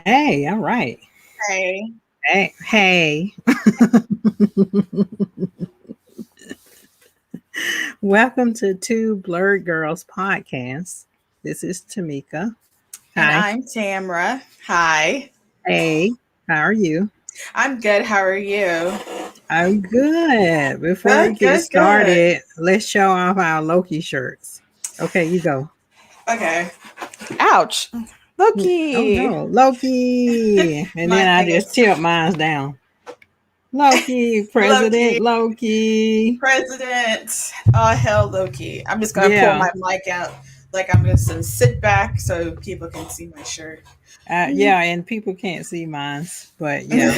Hey, all right. Hey. Hey. Welcome to Two Blurred Girls podcast. This is Tamika. And Hi. I'm Tamra. Hi. Hey, how are you? I'm good. How are you? I'm good. Before we Good, get good, good. started, let's show off our Loki shirts. Okay, you go. Okay. Ouch. Oh Loki. no, Loki. And My then I thing just is tilt mine down. Loki, Loki, President Loki. president. Oh, hell, Loki. I'm just going to pull Yeah. my mic out like I'm just going to sit back so people can see my shirt. Yeah, and people can't see mine, but yeah.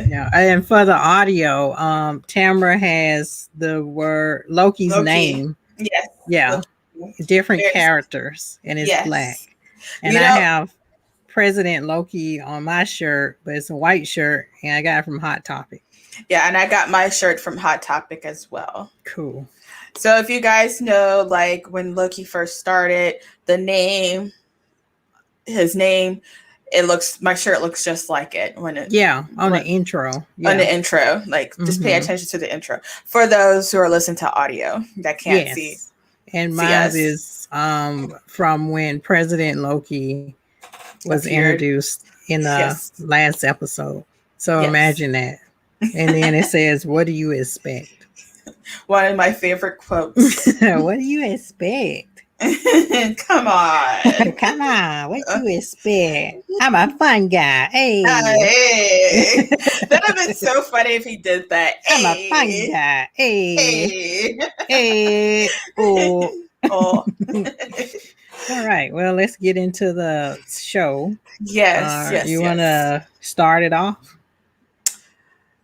Yeah, and for the audio, Tamara has the word Loki's Loki. name. Yes. Yeah, Loki. different There's, characters, and it's black. yes. And You I know, have President Loki on my shirt, but it's a white shirt, and I got it from Hot Topic. yeah, and I got my shirt from Hot Topic as well. Cool. So if you guys know, like when Loki first started, the name, his name, it looks my shirt looks just like it Yeah, on the when intro. on Yeah. the intro. Like just pay Mm-hmm. attention to the intro for those who are listening to audio that can't Yes. And see mine us is from when President Loki was appeared. introduced in the Yes, last episode. So yes. imagine that. And then it says, "What do you expect?" One of my favorite quotes. What do you expect? Come on. Come on, what you expect? I'm a fun guy. Hey, Hey, that'd have been so funny if he did that. I'm a fun Hey, guy. Hey, hey. hey. Oh. Oh, All right. Well, let's get into the show. yes, yes, You want yes. to start it off?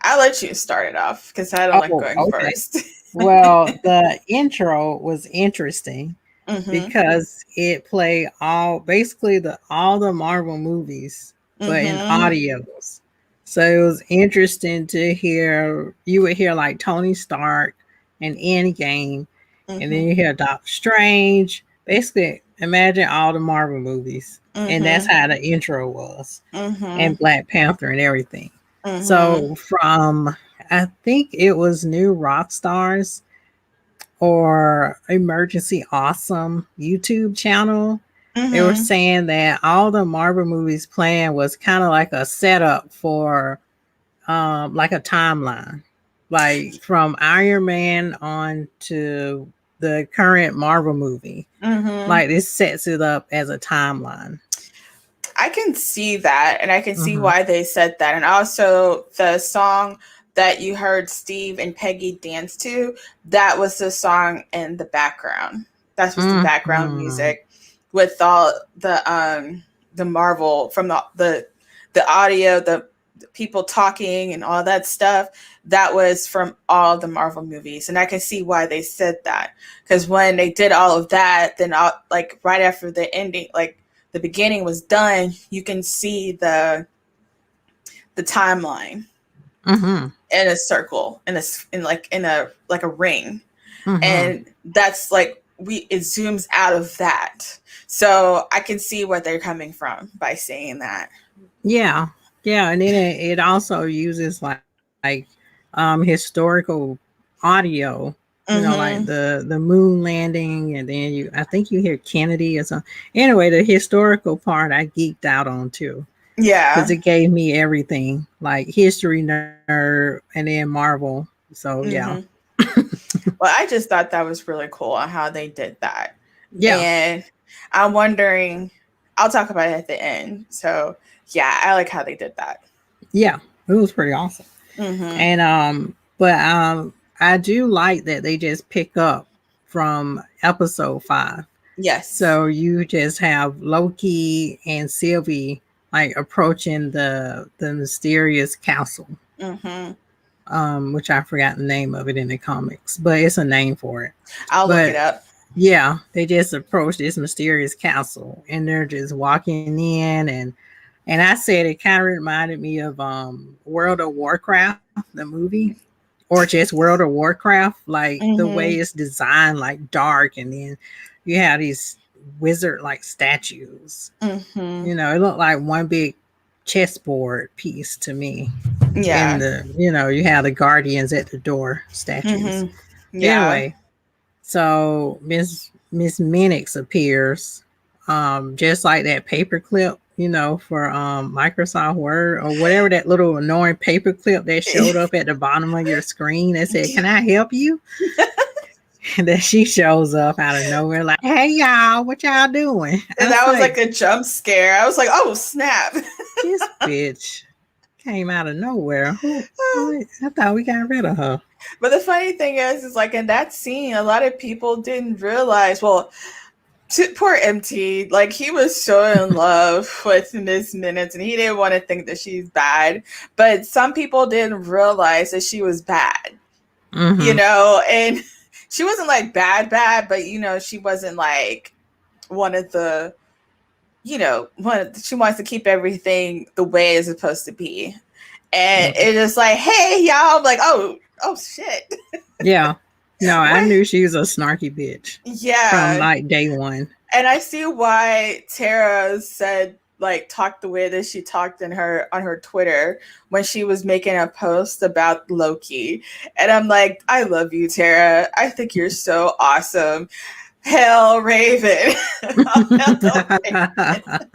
I'll let you start it off because I don't like Oh, going okay. first. Well, the intro was interesting Mm-hmm. because it played all the Marvel movies, but in Mm-hmm. audios. So it was interesting to hear. You would hear like Tony Stark and Endgame, and then Mm-hmm. you hear Doctor Strange. Basically, imagine all the Marvel movies, and that's Mm-hmm. how the intro was, Mm-hmm. and Black Panther and everything. Mm-hmm. So from I think it was New Rock Stars or Emergency Awesome YouTube channel. They were Mm-hmm. saying that all the Marvel movies playing was kind of like a setup for like a timeline. Like from Iron Man on to the current Marvel movie. Mm-hmm. Like this sets it up as a timeline. I can see that, and I can see Hmm. why they said that. And also, the song that you heard Steve and Peggy dance to, that was the song in the background. That was the background Hmm. music with all the Marvel from the audio, the people talking and all that stuff. That was from all the Marvel movies, and I can see why they said that because when they did all of that, then like right after the ending, like the beginning was done, you can see the timeline Hmm. in a circle in a like a ring, Hmm. and that's like we it zooms out of that. So I can see where they're coming from by saying that. Yeah, yeah, and then it also uses like historical audio, like Mm-hmm. the moon landing, and then I think you hear Kennedy or something. Anyway, the historical part I geeked out on too because Yeah. it gave me everything like history nerd and then Marvel. So yeah, Mm-hmm. Well, I just thought that was really cool on how they did that, yeah, and I'm wondering. I'll talk about it at the end. So yeah, I like how they did that. yeah, it was pretty awesome. Mm-hmm. And but I do like that they just pick up from episode 5. Yes. So you just have Loki and Sylvie like approaching the mysterious castle, Mm-hmm. which I forgot the name of it in the comics, but it's a name for it. I'll look it But up. yeah, they just approach this mysterious castle and they're just walking in, and I said it kind of reminded me of World of Warcraft, the movie, or just World of Warcraft, like the way Mm-hmm. it's designed, like dark, and then you have these wizard like statues. Mm-hmm. It looked like one big chessboard piece to me. And Yeah. you have the guardians at the door statues. Hmm. Yeah. Anyway, so Miss Minix appears, just like that paperclip, for Microsoft Word or whatever, that little annoying paperclip that showed up at the bottom of your screen that said, "Can I help you?" And then she shows up out of nowhere, like, "Hey y'all, what y'all doing?" I And was that was like like, a jump scare. I was like, oh snap. "This bitch came out of nowhere. Who? What? I thought we got rid of her." But the funny thing is like in that scene, a lot of people didn't realize. Well, poor MT, like he was so in love with Miss Minutes, and he didn't want to think that she's bad. But some people didn't realize that she was bad, Mm-hmm. and she wasn't like bad, but she wasn't like one of the, she wants to keep everything the way it's supposed to be. And Yeah. it's just like, hey, y'all, I'm like, oh shit. Yeah. No, I What? knew she was a snarky bitch from Yeah. like day one. And I see why Tara said like talked the way that she talked on her Twitter when she was making a post about Loki. And I'm like, I love you, Tara. I think you're so awesome. Hell Raven. Hell Raven.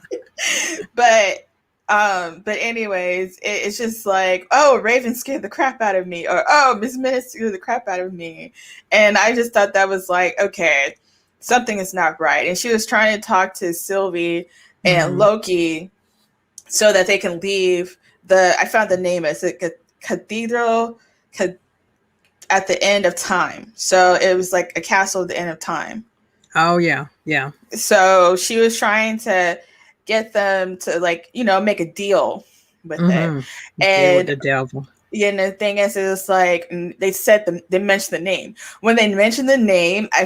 but but anyways, it's just like, oh, Raven scared the crap out of me, or oh, Miss Minutes scared the crap out of me. And I just thought that was like, okay, something is not right. And she was trying to talk to Sylvie and Mhm. Loki so that they can leave the, I found the name, it's a cathedral at the end of time. So it was like a castle at the end of time. Oh yeah, yeah. So she was trying to get them to like, make a deal with it. Mhm. Deal with And the devil. the thing is like, they mentioned the name. When they mentioned the name, I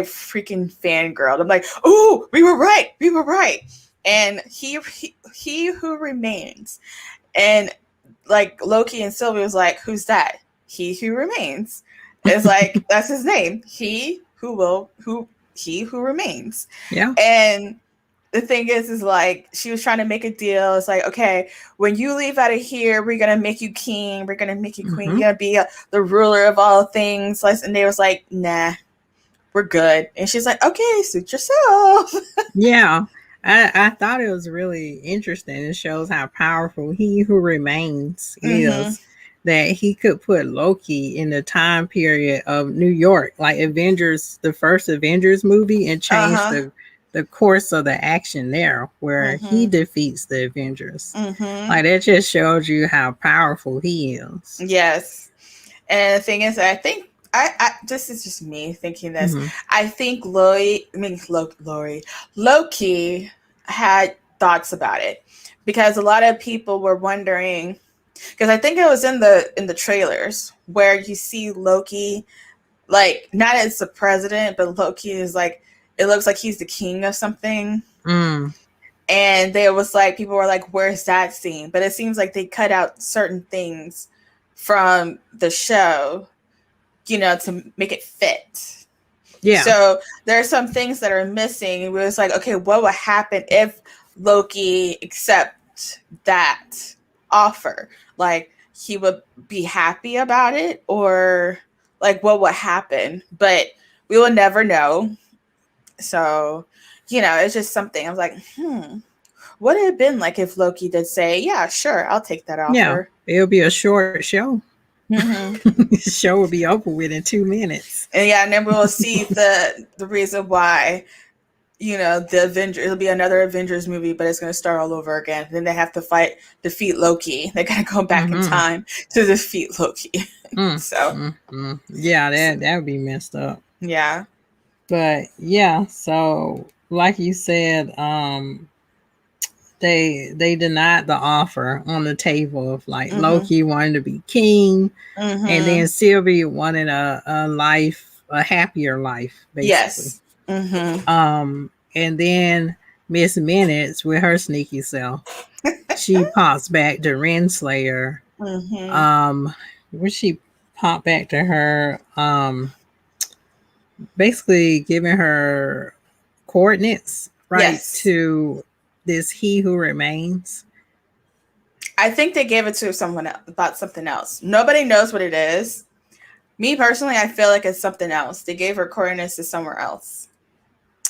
freaking fangirled. I'm like, oh, we were right. We were right. And he who remains. And like Loki and Sylvie was like, who's that? He who remains. It's like, that's his name. He who remains. Yeah. And the thing is like she was trying to make a deal. It's like, okay, when you leave out of here, we're gonna make you king. We're gonna make you queen. Mhm. You're gonna be the ruler of all things. And they was like, nah, we're good. And she's like, okay, suit yourself. Yeah. I thought it was really interesting. It shows how powerful he who remains Mm-hmm. is. That he could put Loki in the time period of New York, like Avengers, the first Avengers movie, and change Uh-huh. the course of the action there, where he Mm-hmm. defeats the Avengers. Mm-hmm. Like that just shows you how powerful he is. Yes. And the thing is, I think this is just me thinking this. Mm-hmm. I think Loki had thoughts about it because a lot of people were wondering, because I think it was in the trailers where you see Loki like not as the president, but Loki is like, it looks like he's the king of something. Mm. And there was like, people were like, where's that scene? But it seems like they cut out certain things from the show, to make it fit. Yeah. So there are some things that are missing. It was like, okay, what would happen if Loki accept that offer? Like he would be happy about it, or like what would happen? But we will never know. So, it's just something. I was like, what would it have been like if Loki did say, yeah, sure, I'll take that Yeah. offer? It'll be a short show. Mm-hmm. The show will be over with in 2 minutes. And yeah, and then we'll see the reason why, the Avengers, it'll be another Avengers movie, but it's going to start all over again. Then they have to defeat Loki. They got to go back in Mm-hmm. time to defeat Loki. Mm, So, mm, mm. Yeah, that would be messed up. yeah. But yeah, so like you said, they denied the offer on the table of like Mm-hmm. Loki wanted to be king, and Mm-hmm. then Sylvie wanted a life, a happier life, basically. Yes. Mm-hmm. And then Miss Minutes with her sneaky self, she pops back to Renslayer. Mm-hmm. Where she popped back to her, basically giving her coordinates right Yes. to this he who remains. I think they gave it to someone else, about something else. Nobody knows what it is. Me personally, I feel like it's something else. They gave her coordinates to somewhere else,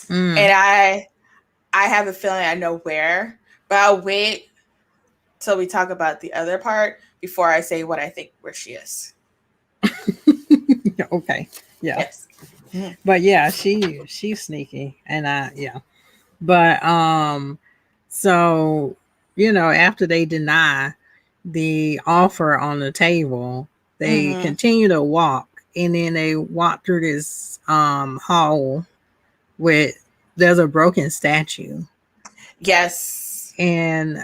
Mm. and I have a feeling I know where, but I'll wait till we talk about the other part before I say what I think where she is. Okay. Yeah. Yes. Mhm. But yeah, she's sneaky, and yeah. But so after they deny the offer on the table, they Mhm. continue to walk, and then they walk through this hall with there's a broken statue, Yes. and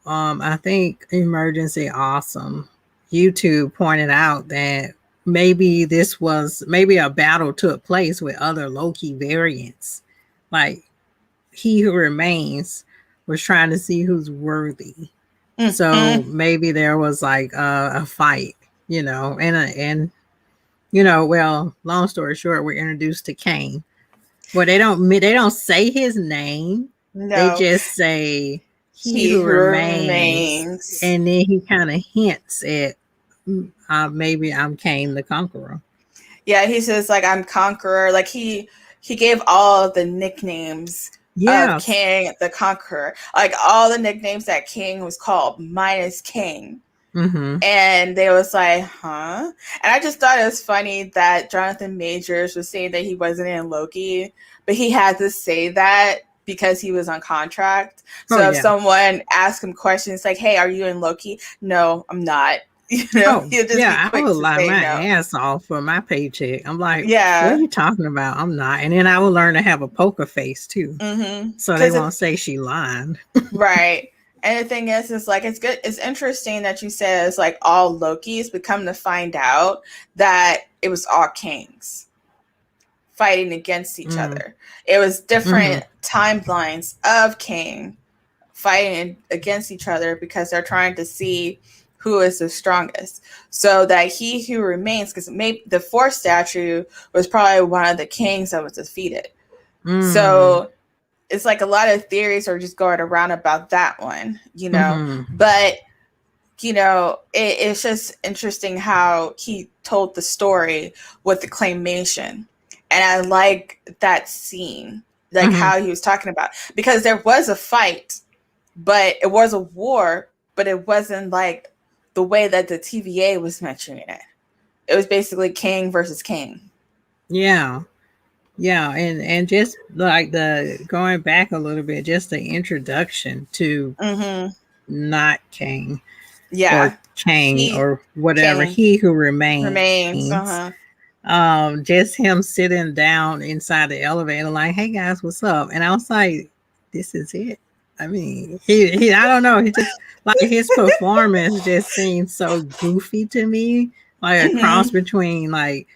I think Emergency Awesome YouTube pointed out that maybe a battle took place with other Loki variants, like He Who Remains was trying to see who's worthy. So Mhm. maybe there was like a fight, and well, long story short, we're introduced to Kane. Well, they don't say his name. They No. just say He He Who who Remains, remains. and then he kind of hints at maybe I'm Kane the Conqueror. Yeah, he says like I'm Conqueror. Like he gave all of the nicknames of Yes. King the Conqueror. Like all the nicknames that King was called, minus King. Mm-hmm. And they was like, huh? And I just thought it was funny that Jonathan Majors was saying that he wasn't in Loki, but he had to say that because he was on contract. Oh So if yeah. someone asked him questions like, hey, are you in Loki? No, I'm not. You know, Oh he'll just be yeah. I quick would to lie say my no. ass off for my paycheck. I'm like, what are Yeah. you talking about? I'm not. And then I will learn to have a poker face too, Mm-hmm. so they Because won't it's say she lying. right. And the thing is like it's good. It's interesting that you said it's like all Lokis, but come to find out that it was all Kings fighting against each Mm. other. It was Mm-hmm. different timelines of King fighting against each other because they're trying to see who is the strongest. So that he who remains, because maybe the fourth statue was probably one of the kings that was defeated. Mm. So it's like a lot of theories are just going around about that one, you know. Mm-hmm. But it's just interesting how he told the story with the claymation. And I like that scene, like Mm-hmm. how he was talking about, because there was a fight, but it was a war, but it wasn't like the way that the TVA was mentioning it. It was basically king versus king. Yeah. Yeah, and just like the going back a little bit, just the introduction to Mm-hmm. not King or Yeah. Kang He or whatever, king He Who remains. Remains. Uh-huh. Just him sitting down inside the elevator, like, "Hey guys, what's up?" And I was like, "This is it." I mean, he I don't know, he just like his performance just seemed so goofy to me, like a cross Mm-hmm. between like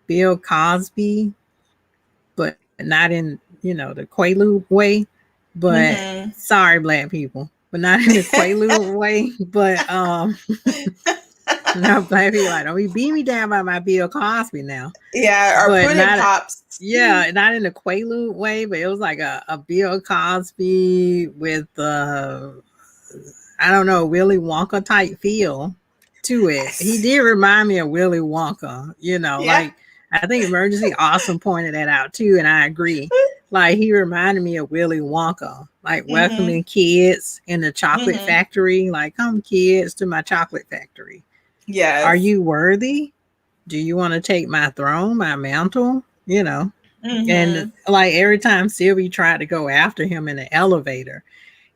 Bill Cosby, but not in the Quaalude way. But Mm-hmm. sorry, black people, but not in the Quaalude way. But now black people like, don't be beat me down by my Bill Cosby now. Yeah, or But pudding not pops. not in the Quaalude way, but it was like a Bill Cosby with I don't know, Willy Wonka type feel to it. He Yes. did remind me of Willy Wonka, Yeah. like I think Emergency Awesome pointed that out too, and I agree. Like he reminded me of Willy Wonka, like Mm-hmm. welcoming kids in the chocolate Mm-hmm. factory, like come kids to my chocolate factory. Are Yes. you worthy? Do you want to take my throne, my mantle? And Mm-hmm. like every time Sylvie tried to go after him in the elevator,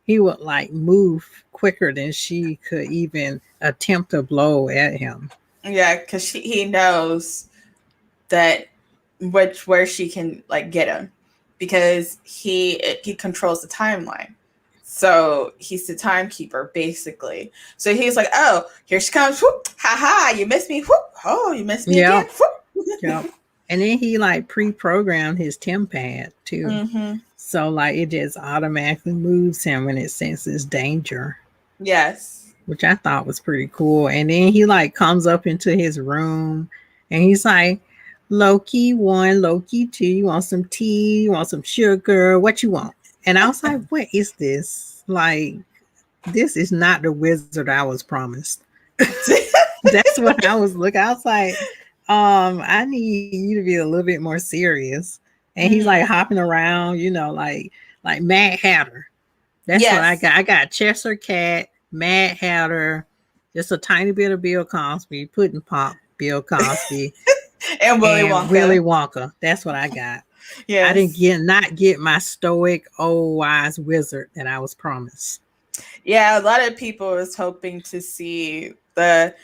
he would like move quicker than she could even attempt to blow at him. Yeah, because he knows that where she can like get him, because he controls the timeline. So he's the timekeeper basically. So he's like, oh, here she comes. Whoop, ha ha! You missed me. Whoop, oh, you missed me again. Yep. Whoop. Yep. And then he like pre-programmed his temp pad too. Mm-hmm. So like it just automatically moves him when it senses danger, Yes. which I thought was pretty cool. And then he like comes up into his room and he's like, Loki 1, Loki 2, you want some tea? You want some sugar? What you want? And I was like, what is this? Like, this is not the wizard I was promised. That's what I was looking. I was like, I need you to be a little bit more serious. And he's like Mhm. hopping around, like Mad Hatter. That's what I Yes. got. I got Chester Cat, Mad Hatter, just a tiny bit of Bill Cosby, Pudding Pop Bill Cosby, And Willy and Willy Wonka. Wonka. That's what I got. I didn't Yes. get not get my stoic old wise wizard that I was promised. Yeah, a lot of people was hoping to see the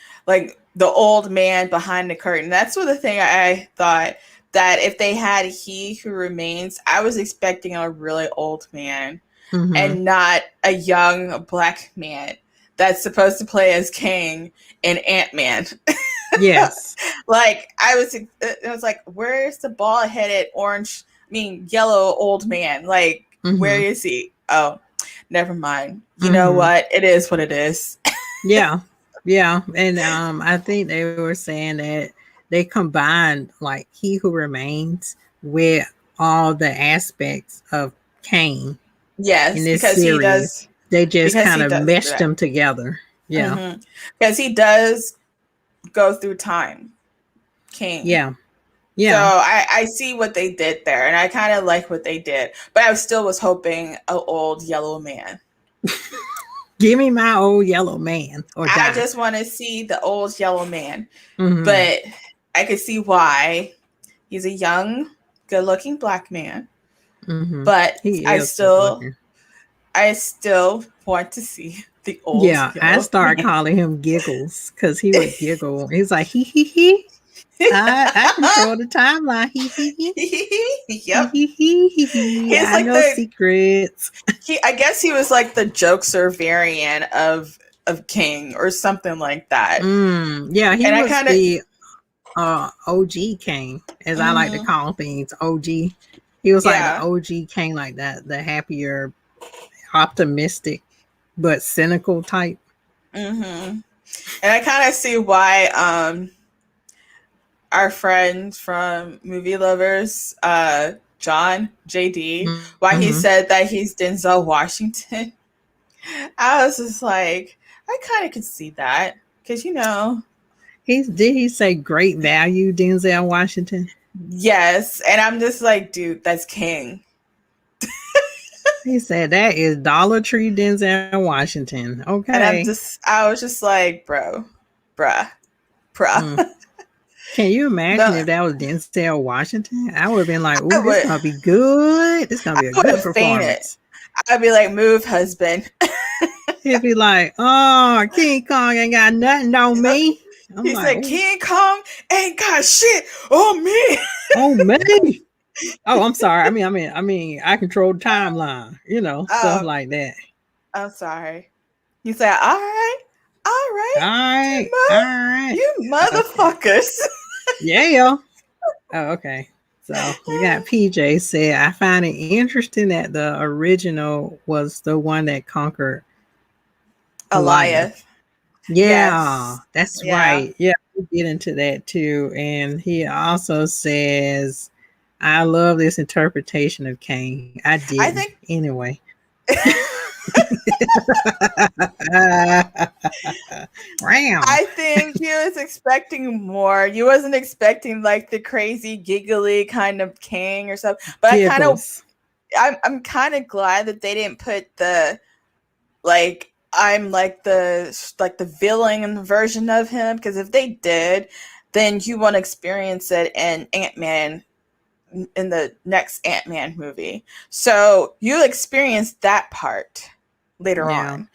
old man behind the curtain. That's what the thing I thought that if they had He Who Remains, I was expecting a really old man Mm-hmm. and not a young black man that's supposed to play as King in Ant-Man. Yes. Like I was like, where's the bald headed yellow old man? Like, where Mm-hmm. is he? Oh, never mind. You know Mm-hmm. what? It is what it is. Yeah. Yeah. And I think they were saying that they combined like He Who Remains with all the aspects of Cain in Yes, this series. They just because kind he of does do meshed that. them together. Yeah. Because he does go through time, King. Yeah. So Yeah. I see what they did there, and I kind of like what they did. But I still was hoping an old yellow man. Give me my old yellow man or I die. just want to see the old yellow man. Mm-hmm. But I could see why. He's a young, good-looking black man. Mm-hmm. But He I is good still, looking. I still want to see the old Yeah, I yellow start man. calling him Giggles because he would giggle. He's like, hee hee hee. I control the timeline. Hee hee hee. Hee Yep. hee hee hee hee. He's I like know secrets. I guess he was like the jokester variant of King or something like that. Yeah, he And I was kind of, the OG King, as I like to mm-hmm, call things. OG. He was like the yeah, OG King, like that, the happier, optimistic, but cynical type. mm-hmm. And I kind of see why our friend from Movie Lovers, John JD, why he Mm-hmm. said that he's Denzel Washington. I was just like, I kind of could see that because Did he say great value, Denzel Washington? yes, and I'm just like, dude, that's King. He said that is Dollar Tree Denzel Washington. And Okay. I was just like, bruh. Mm. Can you imagine No, if that was Denzel Washington? I would have been like, I "Ooh, this would, gonna be good. This gonna I be a would good have fainted. performance." I'd be like, move, husband. He'd be like, "Oh, King Kong ain't got nothing on me." I'm He like, said, "Oh, King Kong ain't got shit on me. oh me." Oh, I'm sorry. I control the timeline. Stuff Oh, like that. I'm sorry. He said, all All right, right, all right. you Okay. motherfuckers. Yeah. Oh, okay. So we got PJ said, I find it interesting that the original was the one that conquered Goliath. Elias. Yeah, Yes. that's Yeah. right. Yeah, we get into that too. And he also says, I love this interpretation of Cain. I I didn't. think Anyway. Wow. I think you was expecting more. You wasn't expecting like the crazy giggly kind of king or something. But Giggles. I'm kind of glad that they didn't put the like I'm like the villain version of him, because if they did, then you want to experience it in Ant-Man, in the next Ant-Man movie. So you experience that part later Yeah. on.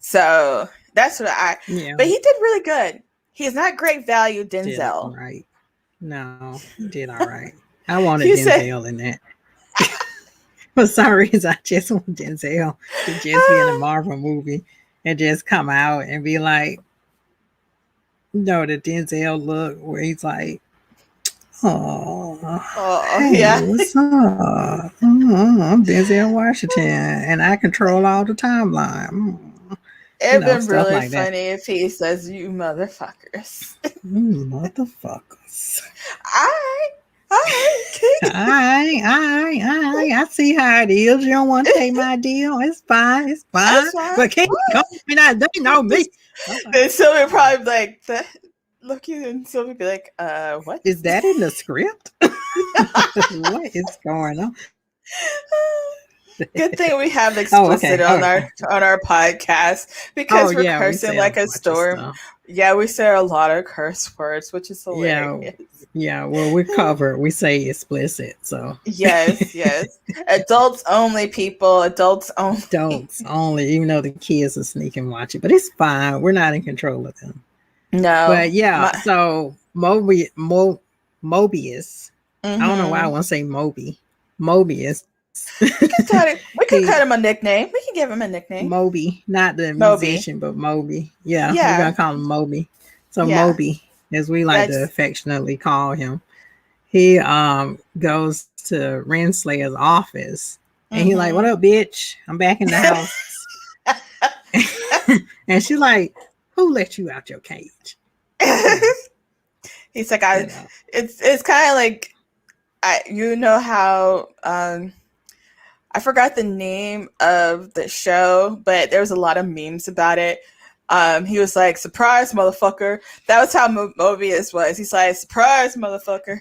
So that's what Yeah. but he did really good. He's not great value Did all Denzel. right. No, he did all right. I wanted You said, Denzel in that. For some reason, I just want Denzel to just be in a Marvel movie and just come out and be like, the Denzel look where he's like, oh, oh hey, yeah. what's up? I'm Denzel Washington and I control all the timeline. It'd been Stuff really like that. funny if he says, you motherfuckers. Motherfuckers. Alright. I see how it is. You don't want to take my deal. It's fine. It's fine. That's fine. But keep going. They know me. Okay. Then Sylvia probably be like, Loki, and Sylvia be like, what? Is that in the script? What is going on? Good thing we have explicit on our podcast because we're cursing like a storm. Yeah, we say a lot of curse words, which is hilarious. Yeah, well, we're covered. We say explicit, so yes. Adults only, people. Adults only. Adults only, even though the kids are sneaking watching. But it's fine. We're not in control of them. No. But yeah, so Mobius. I don't know why I want to say Mobius. We could cut him a nickname. We can give him a nickname. Moby, not the musician, but Moby. Yeah, we're gonna call him Moby. So Moby, as we like to affectionately call him, he goes to Renslayer's office, and he's like, "What up, bitch? I'm back in the house." And she's like, "Who let you out your cage?" He's like, It's kind of like, you know how I forgot the name of the show, but there was a lot of memes about it. He was like, "Surprise, motherfucker." That was how Mobius was. He's like, "Surprise, motherfucker."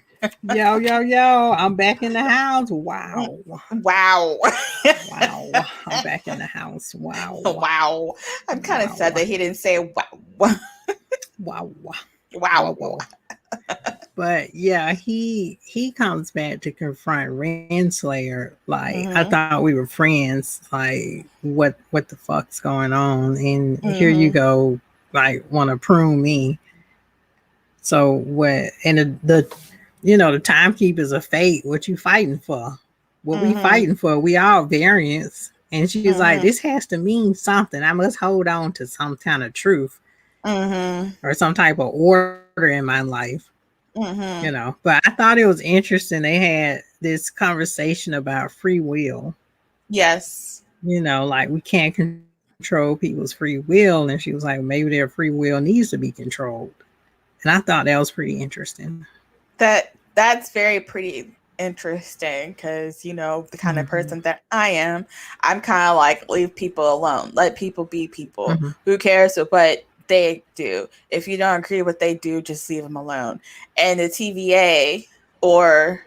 Yo, I'm back in the house. Wow. Wow. I'm back in the house. Wow. I'm kind of sad that he didn't say wow. Wow. But yeah, he comes back to confront Renslayer. Like, I thought we were friends. Like, what the fuck's going on? And here you go, like, want to prune me. So what? And the timekeepers of fate. What you fighting for? What we fighting for? We all variants. And she's like, this has to mean something. I must hold on to some kind of truth, or some type of order in my life. But I thought it was interesting. They had this conversation about free will. Yes. Like, we can't control people's free will. And she was like, maybe their free will needs to be controlled. And I thought that was pretty interesting. That's very pretty interesting because, the kind of person that I am, I'm kind of like, leave people alone. Let people be people. Who cares what they do? If you don't agree with what they do, just leave them alone. And the TVA, or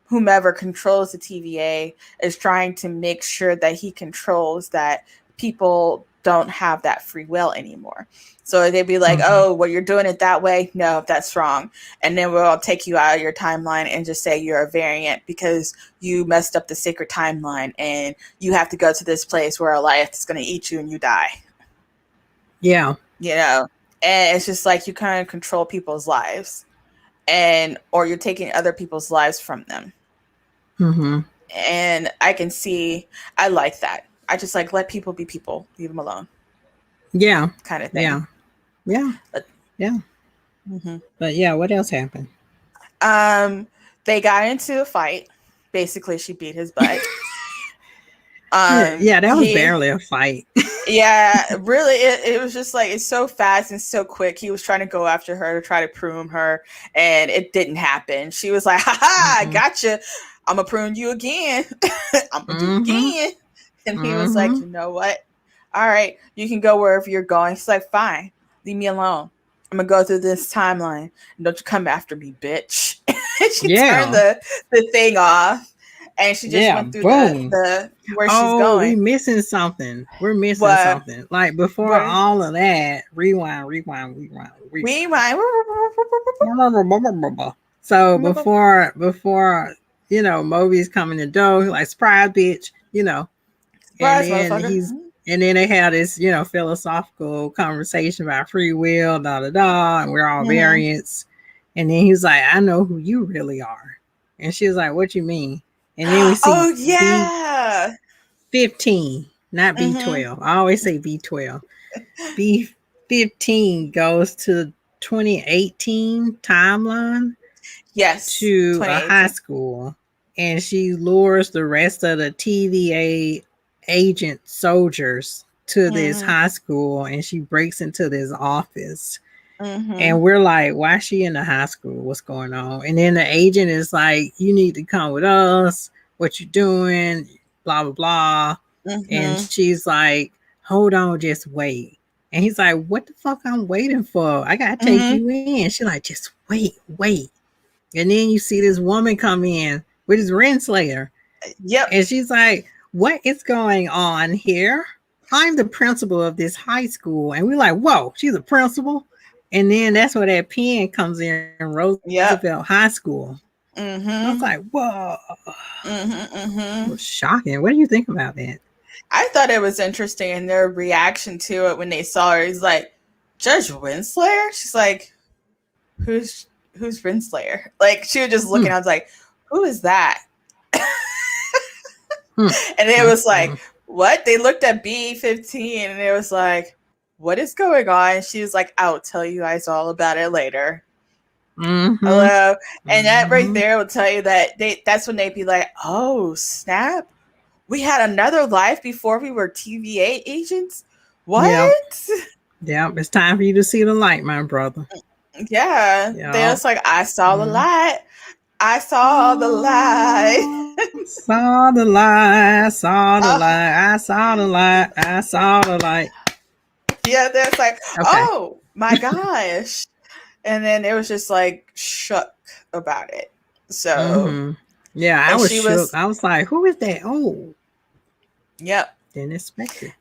whomever controls the TVA, is trying to make sure that he controls that people don't have that free will anymore. So they'd be like, oh, well, you're doing it that way. No, that's wrong. And then we'll take you out of your timeline and just say you're a variant because you messed up the sacred timeline and you have to go to this place where a life is going to eat you and you die. Yeah. And it's just like, you kind of control people's lives, or you're taking other people's lives from them. And I like that. I just like, let people be people, leave them alone. Yeah. Kind of thing. Yeah. But yeah, what else happened? They got into a fight. Basically, she beat his butt. That was barely a fight. Yeah, really, it was just like, it's so fast and so quick. He was trying to go after her to try to prune her, and it didn't happen. She was like, "Ha, I gotcha. I'm gonna prune you again. I'm gonna do it again." And he was like, "You know what? All right, you can go wherever you're going." She's like, "Fine, leave me alone. I'm gonna go through this timeline. Don't you come after me, bitch." She turned the thing off. And she just went through the where she's going. We're missing something. Something. Like, before all of that, rewind. So before Moby's coming to the door, like, surprise, bitch, and then they had this, philosophical conversation about free will, and we're all variants. And then he's like, I know who you really are. And she was like, what you mean? And then we see B15, not B12. I always say B12. B15 goes to 2018 timeline. Yes. To a high school. And she lures the rest of the TVA agent soldiers to this high school, and she breaks into this office. Mm-hmm. And we're like, why is she in the high school? What's going on? And then the agent is like, you need to come with us. What you doing? Blah, blah, blah. And Mm-hmm. she's like, hold on, just wait. And he's like, what the fuck I'm waiting for? I gotta take Mm-hmm. you in. She's like, just wait, wait. And then you see this woman come in with his Renslayer. Yep. And she's like, what is going on here? I'm the principal of this high school. And we're like, whoa, she's a principal. And then that's where that pen comes in, Roosevelt High Yep. School. I was like, Mm-hmm. whoa. Mm-hmm. It Mm-hmm. was shocking. What do you think about that? I thought it was interesting in their reaction to it when they saw her. He's like, Judge Winslayer? She's like, who's Renslayer? Like, she was just looking, Hmm, I was like, who is that? hmm, And it hmm, was hmm, like, what? They looked at B15 and it was like, what is going on? She was like, I'll tell you guys all about it later. mm-hmm, Hello. And that right mm-hmm. there will tell you that that's when they'd be like, oh, snap. We had another life before we were TVA agents? Yep, What? yep. It's time for you to see the light, my brother. Yeah. They Yep. was like, I saw the Mm. light. I saw the light. Oh, saw the light, saw the Oh, light, I saw the light, I saw the light. yeah, that's like, Okay. oh my gosh. And then it was just like shook about it. So, Mm-hmm. Yeah, I and was she shook. was, I was like, who is that? Oh, yep. didn't expect it.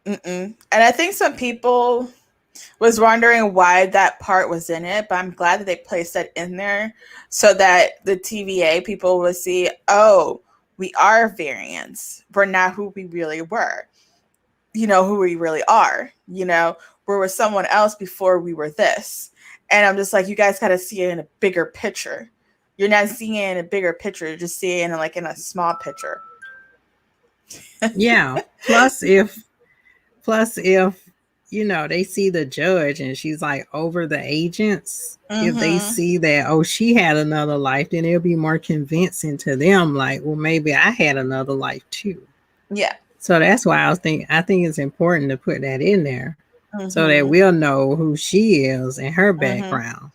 Mm-mm. And I think some people was wondering why that part was in it, but I'm glad that they placed that in there so that the TVA people would see, oh, we are variants. We're not who we really were. Who we really are. We were someone else before we were this. And I'm just like, you guys got to see it in a bigger picture. You're not seeing it in a bigger picture, you're just seeing it like in a small picture. Yeah. Plus if they see the judge and she's like over the agents, if they Mm-hmm. see that, oh, she had another life, then it'll be more convincing to them, like, well, maybe I had another life too. Yeah. So that's why I think it's important to put that in there so that Mm-hmm. we'll know who she is and her Mm-hmm. background.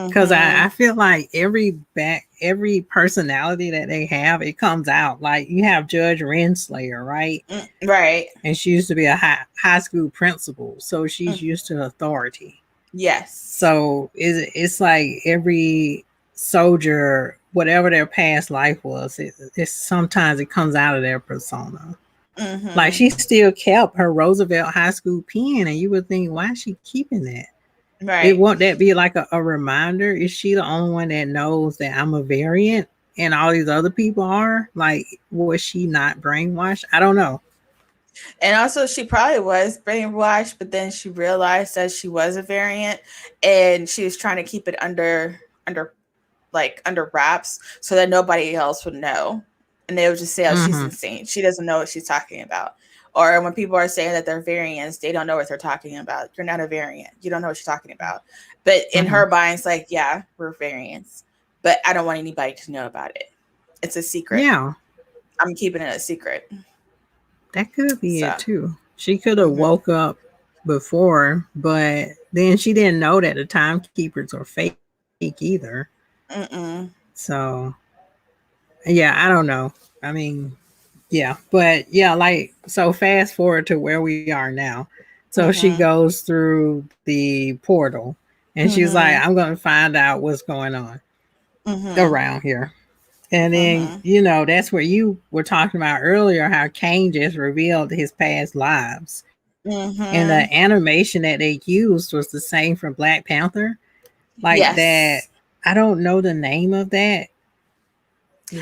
Because I Mm-hmm. feel like every personality that they have, it comes out. Like you have Judge Renslayer, right? Right. And she used to be a high school principal, so she's Mm. used to authority. Yes. So it's like every soldier, whatever their past life was, it's sometimes it comes out of their persona. Like Mm-hmm. she still kept her Roosevelt High School pen, and you would think, why is she keeping that? It Right. won't that be like a reminder? Is she the only one that knows that I'm a variant and all these other people are? Like, was she not brainwashed? I don't know. And also, she probably was brainwashed, but then she realized that she was a variant, and she was trying to keep it under wraps so that nobody else would know, and they would just say, "Oh, she's Mm-hmm. insane. She doesn't know what she's talking about." Or when people are saying that they're variants, they don't know what they're talking about. You're not a variant. You don't know what you're talking about. But in Mm-hmm. her mind, it's like, yeah, we're variants, but I don't want anybody to know about it. It's a secret. Yeah, I'm keeping it a secret. that could be it So, too. She could have mm-hmm. woke up before, but then she didn't know that the timekeepers were fake either. Mm-mm. So yeah, I don't know. I mean, yeah, but yeah, like so fast forward to where we are now. So she Mm-hmm. goes through the portal and she's like, Mm-hmm. I'm going to find out what's going on Mm-hmm. around here. And then, Mm-hmm. that's where you were talking about earlier how Kane just revealed his past lives. And the Mm-hmm. animation that they used was the same from Black Panther. Like that, Yes. I don't know the name of that.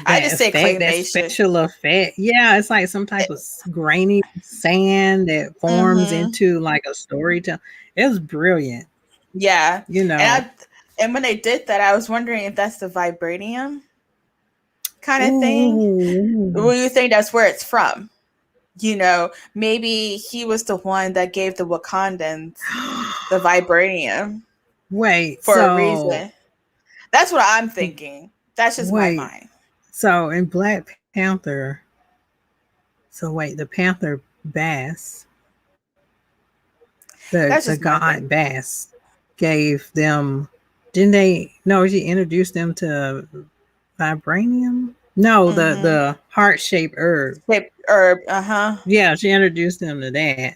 I That just say effect, that claymation. special effect. Yeah, it's like some type of grainy sand that forms Mm-hmm. into like a storytelling. It was brilliant, Yeah. you And know. when they did that, I was wondering if that's the vibranium kind of thing. Ooh. Well, you think that's where it's from? Maybe he was the one that gave the Wakandans the vibranium Wait, for a so reason. That's what I'm thinking. That's just my wait. mind. So in Black Panther, so wait, the Panther Bass, the That's just my god thing. Bass. gave them, didn't they? No, she introduced them to vibranium. No, Mm-hmm. the heart shaped herb. Shape herb. Uh-huh. Yeah, she introduced them to that.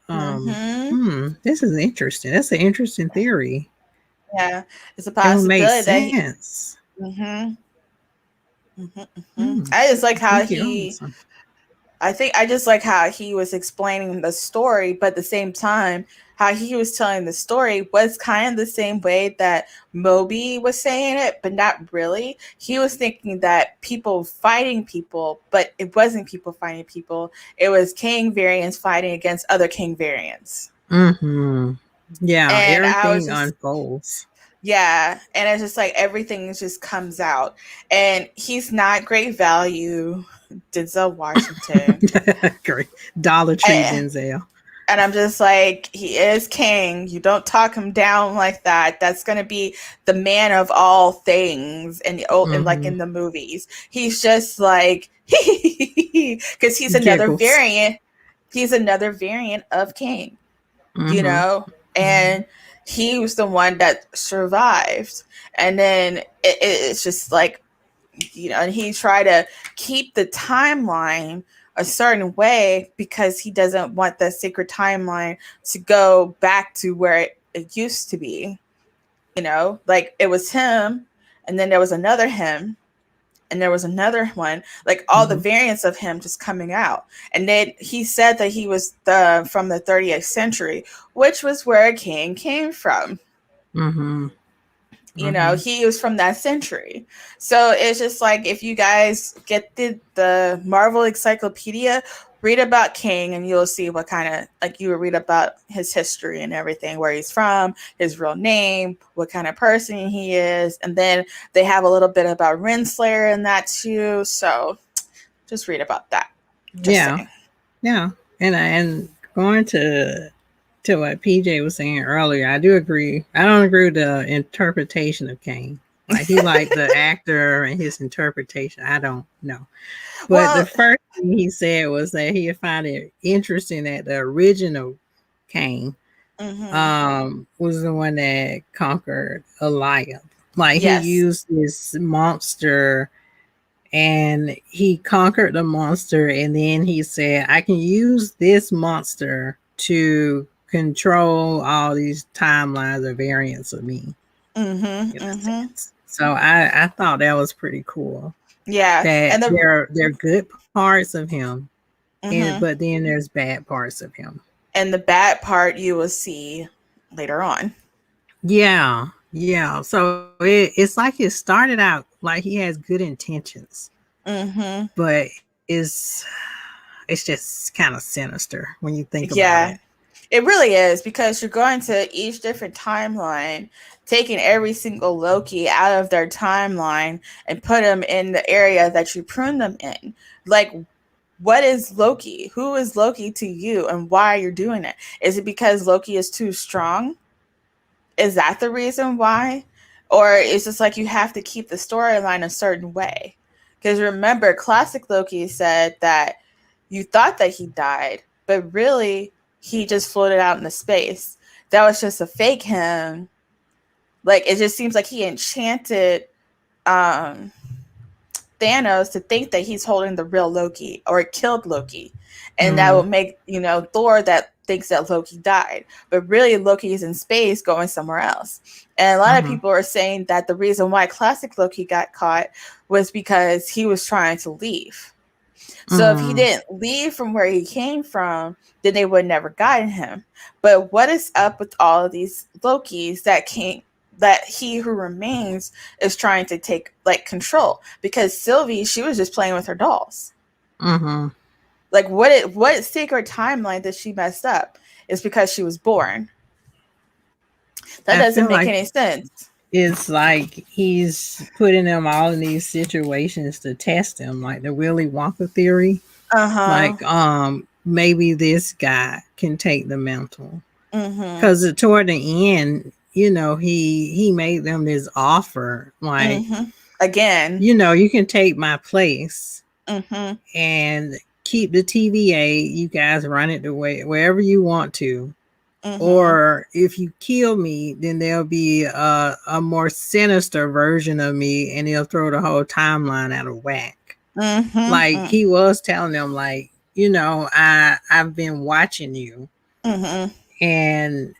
Mm-hmm. This is interesting. That's an interesting theory. Yeah. It's a It would make possibility that he sense. mm-hmm. Mm-hmm. Mm-hmm. Hmm. I just like I how think you're on he something. I think I just like how he was explaining the story, but at the same time, how he was telling the story was kind of the same way that Moby was saying it, but not really. He was thinking that people fighting people, but it wasn't people fighting people. It was King variants fighting against other King variants. Mm-hmm. Yeah, And I was everything just unfolds. yeah, and it's just like everything just comes out. And he's not great value, Denzel Washington. Great. Dollar Tree I, Denzel. And I'm just like, he is king. You don't talk him down like that. That's gonna be the man of all things, and like Mm-hmm. in the movies, he's just like because he's another Giggles. variant. He's another variant of King, you Mm-hmm. know, Mm-hmm. and he was the one that survived. And then it's just like and he tried to keep the timeline a certain way because he doesn't want the sacred timeline to go back to where it used to be. Like it was him, and then there was another him, and there was another one, like all the Mm-hmm. variants of him just coming out. And then he said that he was the from the 30th century, which was where King came from. Mm-hmm. Mm-hmm. He was from that century. So it's just like if you guys get the Marvel Encyclopedia, read about King, and you'll see what kind of, like, you would read about his history and everything, where he's from, his real name, what kind of person he is. And then they have a little bit about Renslayer in that too. So just read about that. Just Yeah. saying. Yeah. And going to what PJ was saying earlier, I do agree. I don't agree with the interpretation of Kane. Like he liked the actor and his interpretation. I don't know. But the Well, first thing he said was that he found it interesting that the original Kane mm-hmm. was the one that conquered Goliath. Like he Yes. used this monster and he conquered the monster, and then he said, I can use this monster to control all these timelines or variants of me, Mm-hmm. in a Mm-hmm. sense. So I thought that was pretty cool, Yeah. that And the there are good parts of him, and mm-hmm. but then there's bad parts of him. And the bad part you will see later on. Yeah, yeah. So it's like it started out like he has good intentions, Mm-hmm. but it's just kind of sinister when you think about Yeah, it. it really is, because you're going to each different timeline, taking every single Loki out of their timeline and put them in the area that you prune them in. Like, what is Loki? Who is Loki to you, and why you're doing it? Is it because Loki is too strong? Is that the reason why? Or it's just like you have to keep the storyline a certain way? Because remember, classic Loki said that you thought that he died, but really he just floated out into space. That was just a fake him. Like, it just seems like he enchanted um Thanos to think that he's holding the real Loki, or killed Loki. And that Mm, would make, Thor that thinks that Loki died. But really, Loki is in space going somewhere else. And a lot of mm-hmm, people are saying that the reason why classic Loki got caught was because he was trying to leave. So if he mm. didn't leave from where he came from, then they would never gotten him. But what is up with all of these Lokis that he who remains is trying to take, like, control? Because Sylvie, she was just playing with her dolls. Mm-hmm. Like, what secret timeline that she messed up is because she was born? That I doesn't feel make like any sense. it's like he's putting them all in these situations to test them, like the Willy Wonka theory. Uh-huh. Like, maybe this guy can take the mantle. Mm-hmm. Because toward the end, he made them this offer, like, Mm-hmm. Again. you can take my place Mm-hmm. and keep the TVA. You guys run it the way wherever you want to, Mm-hmm. or if you kill me, then there'll be a more sinister version of me, and they'll throw the whole timeline out of whack. Like Mm-hmm. he was telling them, like, you know, I've been watching you, Mm-hmm. and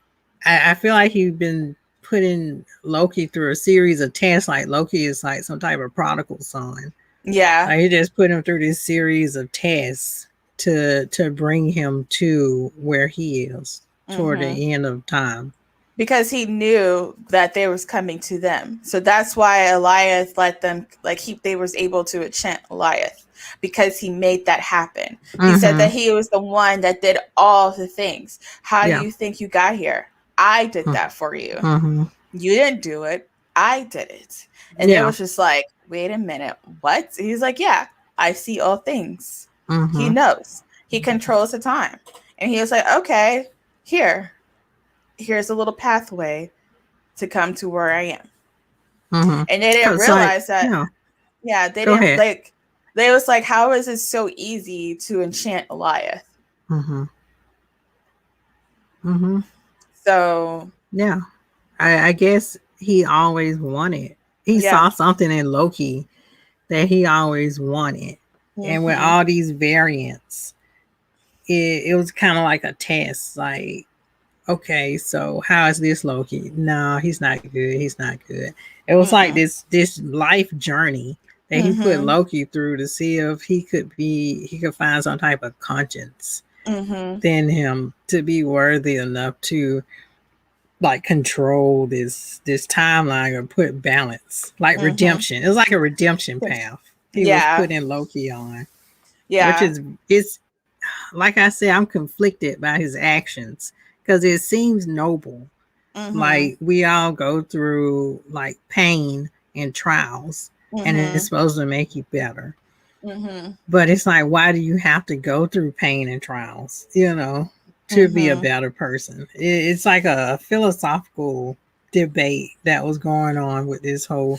I feel like he's been putting Loki through a series of tests. Like Loki is like some type of prodigal son. Yeah. Like he just put him through this series of tests to bring him to where he is toward Mm-hmm. the end of time. Because he knew that they was coming to them. So that's why Elias let them, like, they was able to enchant Elias, because he made that happen. He said that Mm-hmm. he was the one that did all the things. How do Yeah. you think you got here? I did that for you. Mm-hmm. You didn't do it. I did it. And it Yeah. was just like, wait a minute, what? He's like, yeah, I see all things. He Mm-hmm. knows. He controls the time. And he was like, okay, here's a little pathway to come to where I am. Mm-hmm. And they didn't Cause like, realize that, yeah. yeah, they Go didn't ahead. like, they was like, how is it so easy to enchant Elias? Mm-hmm. Mm-hmm. So, Yeah. I guess he always wanted. He yeah. saw something in Loki that he always wanted. And with Mm-hmm. all these variants, it was kind of like a test. Like, okay, so how is this Loki? No, he's not good. He's not good. It was like Mm-mm. this life journey that he put Mm-hmm. Loki through to see if he could find some type of conscience Mm-hmm. within him to be worthy enough to like control this timeline or put balance, like Mm-hmm. redemption. It was like a redemption path he was Yeah. putting Loki on, which Yeah. is it's like I said, I'm conflicted by his actions because it seems noble. Mm-hmm. Like we all go through like pain and trials, and it's Mm-hmm. supposed to make you better. Mm-hmm. But it's like, why do you have to go through pain and trials? You know, to be a Mm-hmm. better person. It's like a philosophical debate that was going on with this whole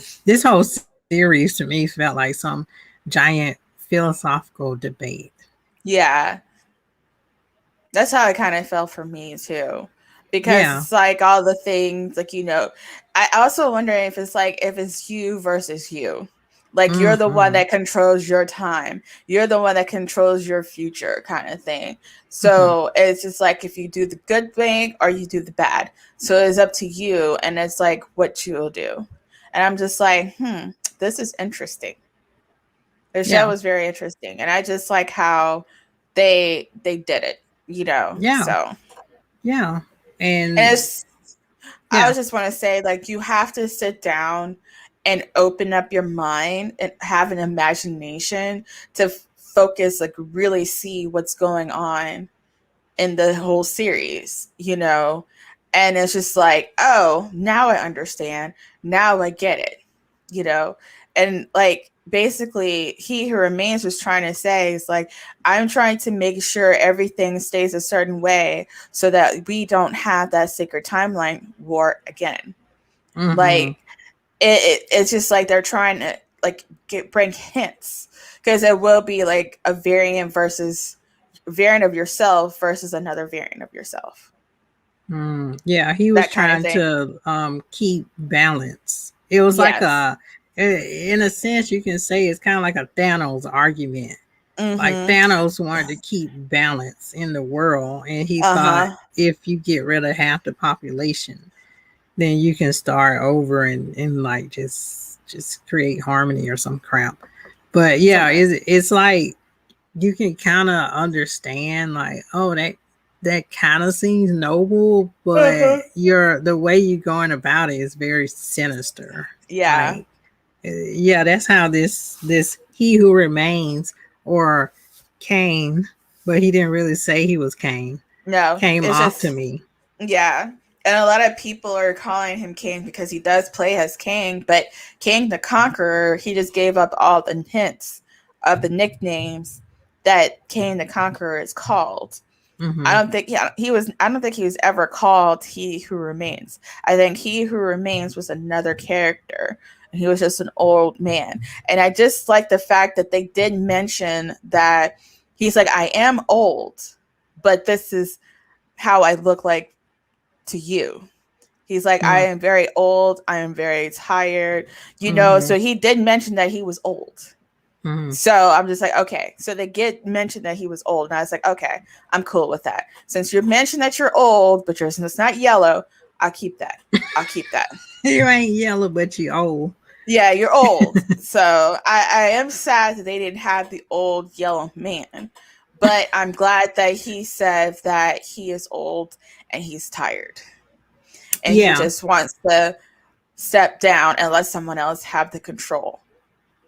series. To me, felt like some giant philosophical debate. Yeah. That's how it kind of felt for me too. Because Yeah. it's like all the things, like, I also wonder if it's like, if it's you versus you. Like, you're the one Mm-hmm. that controls your time. You're the one that controls your future, kind of thing. Mm-hmm. So it's just like, if you do the good thing or you do the bad. So it's up to you. And it's like what you'll do. And I'm just like, this is interesting. The show Yeah. was very interesting. And I just like how they did it, Yeah. so. Yeah. And And it's, I yeah. was just want to say, like, you have to sit down and open up your mind and have an imagination to focus, like, really see what's going on in the whole series, and it's just like, oh, now I understand, now I get it, you know and like, basically, He Who Remains was trying to say is like, I'm trying to make sure everything stays a certain way so that we don't have that sacred timeline war again. Mm-hmm. Like, it's just like they're trying to, like, bring hints, because it will be like a variant of yourself versus another variant of yourself, Yeah, he was that kind of trying thing. to keep balance. It was like Yes. in a sense, you can say it's kind of like a Thanos argument. Like Mm-hmm. Thanos wanted to keep balance in the world, and he thought Uh-huh. if you get rid of half the population, then you can start over and like just create harmony or some crap. But yeah, Something. it's like you can kind of understand like, oh, that kind of seems noble, but Uh-huh. the way you're going about it is very sinister. Yeah. Like, yeah, that's how this he who remains, or Cain, but he didn't really say he was Cain, No, came it's off to just, me. yeah. And a lot of people are calling him King because he does play as King, but King the Conqueror, he just gave up all the hints of the nicknames that King the Conqueror is called. I Mm-hmm. don't think he was. I don't think he was ever called He Who Remains. I think He Who Remains was another character, and he was just an old man. And I just like the fact that they did mention that he's like, I am old, but this is how I look like to you. He's like, I Mm. am very old. I am very tired. Mm-hmm. So he did mention that he was old. Mm-hmm. So I'm just like, okay. So they get mentioned that he was old. And I was like, okay, I'm cool with that. Since you mentioned that you're old, but it's not yellow, I'll keep that. I'll keep that. You ain't yellow, but you old. Yeah, you're old. So I am sad that they didn't have the old yellow man. But I'm glad that he said that he is old and he's tired. And he Yeah. just wants to step down and let someone else have the control.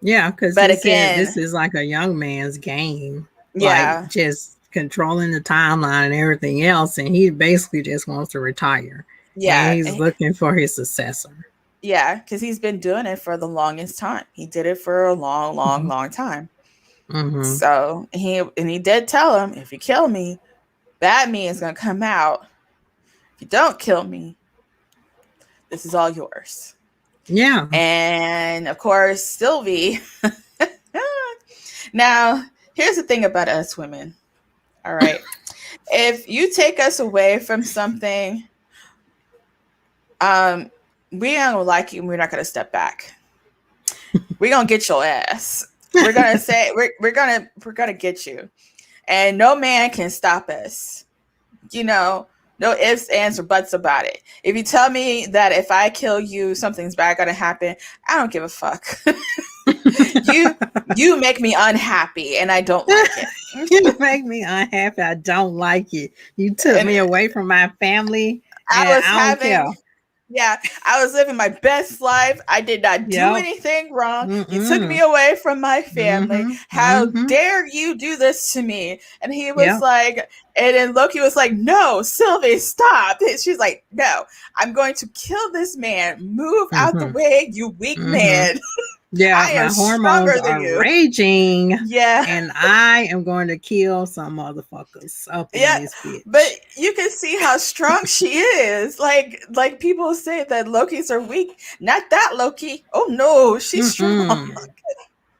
Yeah, because But he said this again, is like a young man's game, like yeah, just controlling the timeline and everything else. And he basically just wants to retire and yeah, he's looking for his successor. yeah, because he's been doing it for the longest time. He did it for a long, long, Mm-hmm. long time. Mm-hmm. So he did tell him, if you kill me, bad me is gonna come out. If you don't kill me, this is all yours. Yeah. And of course, Sylvie. Now, here's the thing about us women. All right. If you take us away from something, we don't like you and we're not gonna step back. We're gonna get your ass. We're gonna say we're gonna get you. And no man can stop us. No ifs, ands, or buts about it. If you tell me that if I kill you, something's bad gonna happen, I don't give a fuck. you make me unhappy, and I don't like it. You make me unhappy. I don't like it. You took me away from my family, I and was I don't care. I was living my best life. I did not do anything wrong. Mm-mm. You took me away from my family. Mm-hmm. How Mm-hmm. dare you do this to me? And he was like, and then Loki was like, no, Sylvie, stop. And she's like, no, I'm going to kill this man. Move out the way, you weak man. Yeah, I am my hormones stronger than are you. Raging. Yeah. And I am going to kill some motherfuckers up in this bitch. But you can see how strong she is. Like people say that Lokis are weak. Not that Loki. Oh no, she's strong.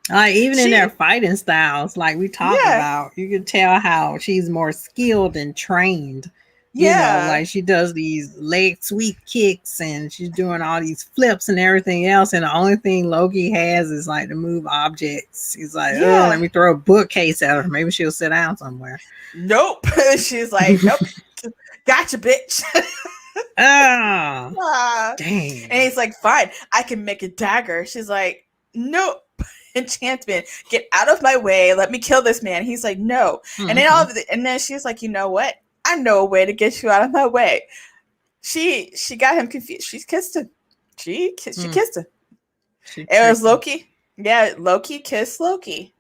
Like even in their fighting styles, like we talked about, you can tell how she's more skilled and trained. Like she does these leg sweep kicks and she's doing all these flips and everything else. And the only thing Loki has is like to move objects. He's like, oh, let me throw a bookcase at her. Maybe she'll sit down somewhere. Nope. She's like, nope. Gotcha, bitch. Oh, dang. And he's like, fine, I can make a dagger. She's like, nope. Enchantment, get out of my way. Let me kill this man. He's like, no. And then she's like, you know what? I know a way to get you out of my way. She got him confused. She kissed him. She kissed him. It was Loki. Yeah, Loki kissed Loki.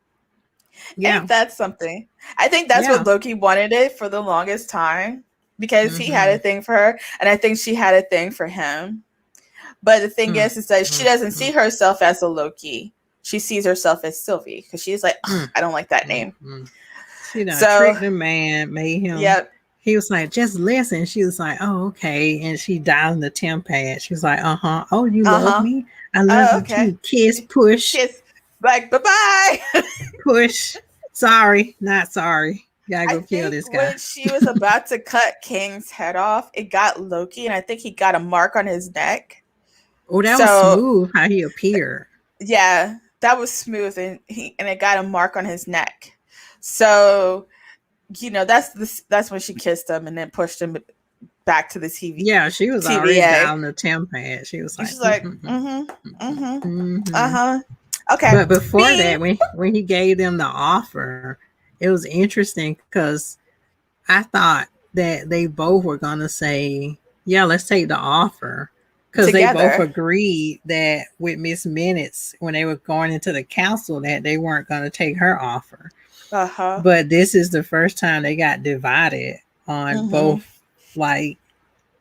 Yeah. Ain't that something? I think that's what Loki wanted it for the longest time because he had a thing for her, and I think she had a thing for him. But the thing is that she doesn't see herself as a Loki. She sees herself as Sylvie because she's like, I don't like that name. She done tricked the man, made him. Yep. He was like, just listen. She was like, oh, okay. And she dialed in the temp pad. She was like, uh-huh. Oh, you love me? I love you too. Kiss, push. Kiss. Like, bye-bye. Push. Sorry. Not sorry. Gotta go kill this guy. When she was about to cut King's head off, it got Loki, and I think he got a mark on his neck. Oh, that was smooth how he appeared. Yeah, that was smooth, and it got a mark on his neck. So, that's when she kissed him and then pushed him back to the TV. Yeah, she was already down the temp pad. She was like, she's like, okay. But before that, when he gave them the offer, it was interesting because I thought that they both were gonna say, yeah, let's take the offer. Because they both agreed that with Miss Minutes, when they were going into the council, that they weren't going to take her offer. But this is the first time they got divided on both, like,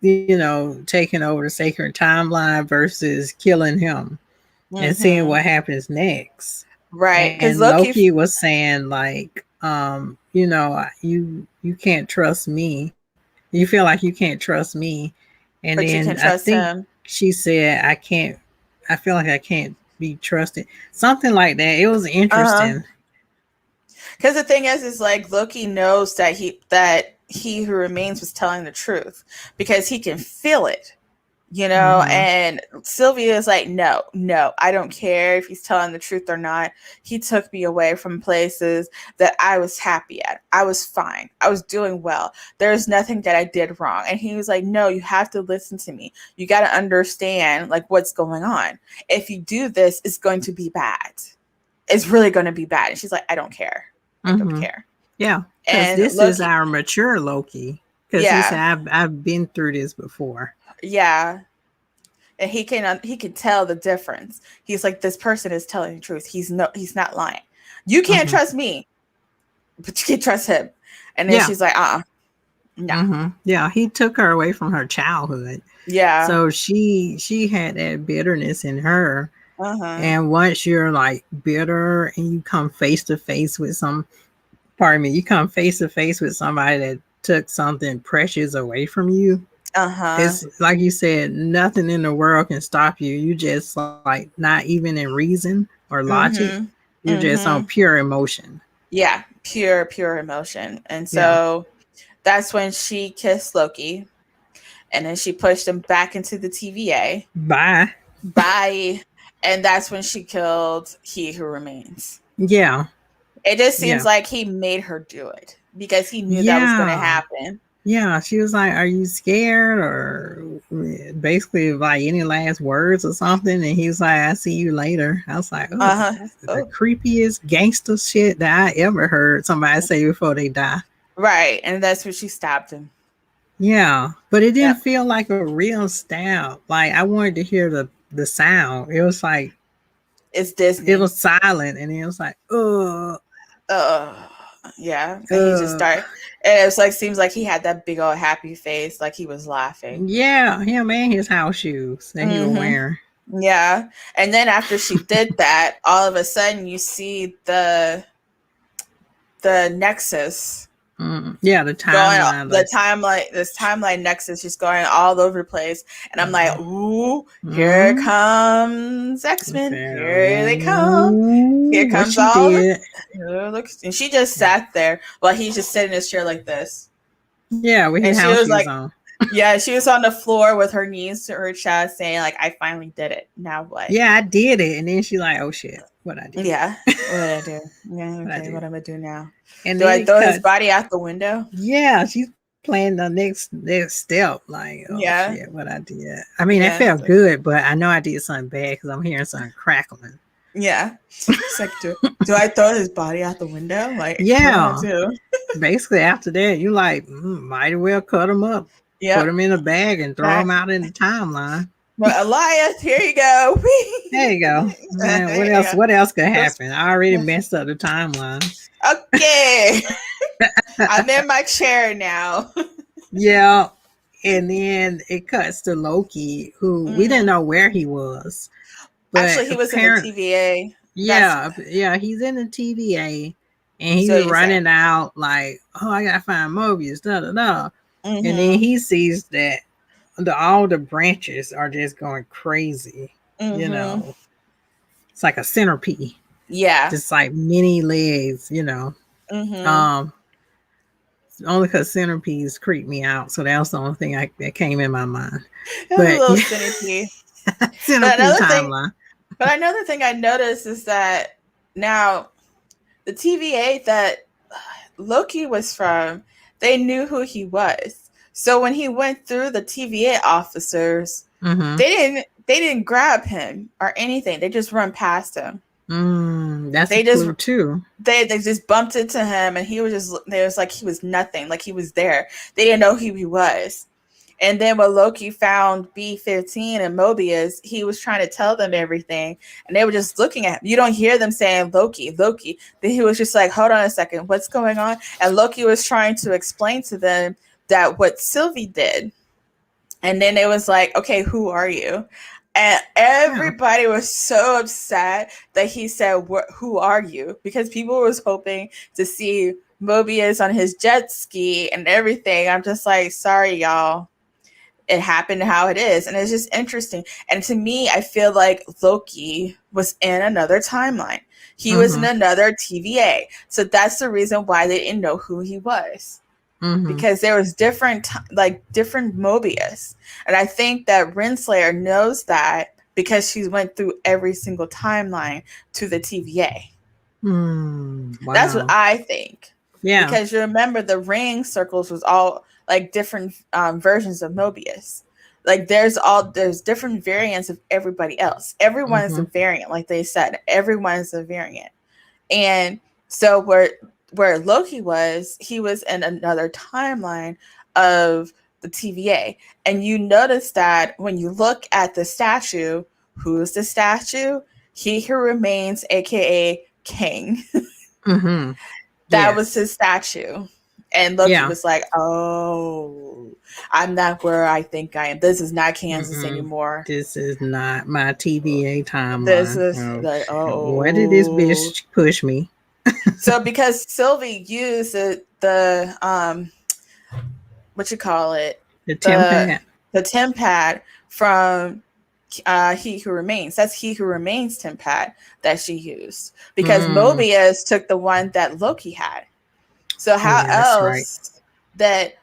taking over the sacred timeline versus killing him and seeing what happens next. Right. And Loki was saying, like, you can't trust me. You feel like you can't trust me. And but then you can trust him. She said, I feel like I can't be trusted. Something like that. It was interesting. Because the thing is like Loki knows that he who remains was telling the truth because he can feel it, Mm-hmm. and Sylvia is like, no, I don't care if he's telling the truth or not. He took me away from places that I was happy at. I was fine. I was doing well. There's nothing that I did wrong. And he was like, no, you have to listen to me. You got to understand like what's going on. If you do this, it's going to be bad. It's really going to be bad. And she's like, I don't care. I don't Mm-hmm. care. Yeah, because And this is Loki, our mature Loki. Because he said, yeah, I've been through this before. yeah. And he can tell the difference. He's like, this person is telling the truth. He's not lying. You can't Mm-hmm. trust me, but you can trust him. And then Yeah. she's like, no. Mm-hmm. Yeah, he took her away from her childhood. Yeah. So she had that bitterness in her. Uh-huh. And once you're like bitter and you come face to face with you come face to face with somebody that took something precious away from you. Uh-huh. It's like you said, nothing in the world can stop you. You just like not even in reason or logic. Mm-hmm. You're just on Mm-hmm. pure emotion. Yeah. Pure emotion. And Yeah. so that's when she kissed Loki. And then she pushed him back into the TVA. Bye. Bye. And that's when she killed He Who Remains. Yeah. It just seems Yeah. like he made her do it because he knew that was going to Yeah. happen. Yeah. She was like, are you scared? Or basically like any last words or something. And he was like, I see you later. I was like, oh, that's the creepiest gangster shit that I ever heard somebody say before they die. Right. And that's when she stabbed him. Yeah. But it didn't feel like a real stab. Like I wanted to hear the sound. It was like it's Disney. It was silent and it was like, yeah. And he just started, and it was like, seems like he had that big old happy face, like he was laughing. Yeah, him and his house shoes that he was wearing. Yeah. And then after she did that, all of a sudden you see the nexus. Yeah, the timeline. This timeline nexus just going all over the place. And I'm like, ooh, here comes X-Men. Here they come. Here comes all and she just sat there while he's just sitting in his chair like this. Yeah, with his house shoes on. Yeah, she was on the floor with her knees to her chest saying, like, I finally did it. Now what? Yeah, I did it. And then she's like, oh shit, what I did. Yeah. What did I do? Yeah, okay, what am I gonna do now? And do I throw his body out the window? Yeah, she's playing the next step. Like, oh shit, what I did. I mean, it felt good, but I know I did something bad because I'm hearing something crackling. Yeah. It's like, do I throw his body out the window? Like, yeah. Basically, after that, you like, might as well cut him up. Yeah. Put him in a bag and throw him out in the timeline. Well, Elias, here you go. There you go. Man, what else could happen? I already messed up the timeline. Okay. I'm in my chair now. Yeah. And then it cuts to Loki, who we didn't know where he was. But actually, he was in the TVA. Yeah, he's in the TVA. And he was running out like, oh, I gotta find Mobius, da-da-da. And then he sees that all the branches are just going crazy. You know, it's like a centipede. Yeah, just like many legs. Only because centipedes creep me out, so that was the only thing that came in my mind. But a little centipede. timeline. But another thing I noticed is that now the TVA that Loki was from, they knew who he was. So when he went through the TVA officers, they didn't grab him or anything. They just run past him. That's a clue too. They just bumped into him, and he was like he was nothing, like he was there. They didn't know who he was. And then when Loki found B-15 and Mobius, he was trying to tell them everything, and they were just looking at him. You don't hear them saying Loki. Then he was just like, hold on a second, what's going on? And Loki was trying to explain to them that what Sylvie did. And then it was like, okay, who are you? And everybody was so upset that he said, who are you? Because people was hoping to see Mobius on his jet ski and everything. I'm just like, sorry, y'all. It happened how it is. And it's just interesting. And to me, I feel like Loki was in another timeline. He was in another TVA. So that's the reason why they didn't know who he was. Mm-hmm. because there was different Mobius, and I think that Renslayer knows that because she went through every single timeline to the TVA. That's what Wow. I think. Yeah. Because you remember the ring circles was all like different versions of Mobius. Like there's different variants of everybody else. Everyone is a Mm-hmm. variant, like they said. Everyone is a variant. And so where Loki was, he was in another timeline of the TVA. And you notice that when you look at the statue, who's the statue? He who remains, aka King. Mm-hmm. That was Yes. his statue. And Loki Yeah. was like, "Oh, I'm not where I think I am. This is not Kansas Mm-mm. anymore. This is not my TVA This timeline. is Oh, like, where did this oh." bitch push me? So because Sylvie used the what you call it, The the Tempat. the Tempad from He Who Remains. That's He Who Remains Tempad that she used because Mm. Mobius took the one that Loki had. So Oh how yeah, that's right. else that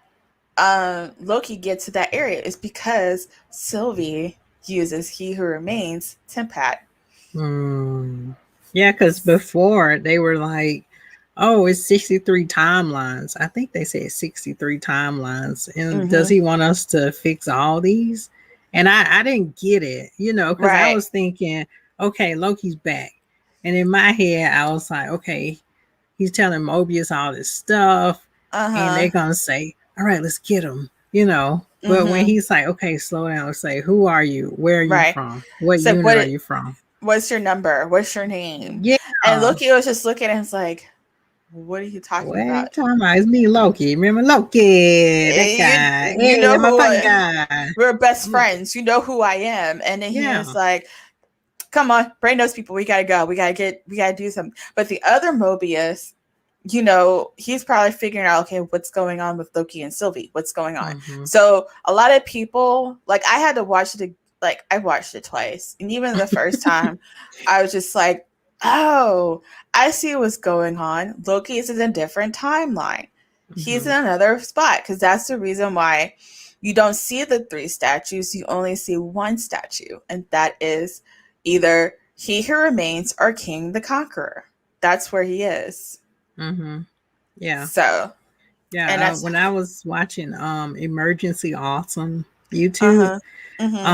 Loki gets to that area is because Sylvie uses He Who Remains Tempad. Mm. Yeah, because before they were like, oh, it's 63 timelines. I think they said 63 timelines. And does Mm-hmm. he want us to fix all these? And I didn't get it, because I Right. was thinking, okay, Loki's back. And in my head, I was like, okay, he's telling Mobius all this stuff. And Uh-huh. they're going to say, all right, let's get him. But when Mm-hmm. he's like, okay, slow down, say, who are you? Where are you Right. from? What So unit are you from? what's your number? What's your name? Yeah. And Loki was just looking and was like, what are you talking What are you about? talking about? It's me, Loki. Remember Loki? That guy. You Hey, know my who fucking guy. we're best I'm like, friends. You know who I am. And then he was yeah. like, come on, brain those people. We gotta go. We gotta do something. But the other Mobius, he's probably figuring out, okay, what's going on with Loki and Sylvie? What's going on? Mm-hmm. So a lot of people, like I had to watch it, like I watched it twice. And even the first time, I was just like, oh, I see what's going on. Loki is in a different timeline. He's Mm-hmm. in another spot because that's the reason why you don't see the three statues. You only see one statue, and that is either He Who Remains or King the Conqueror. That's where he is. Mm-hmm. Yeah. So, and Yeah. that's When I was watching Emergency Awesome uh YouTube, huh. Mm-hmm.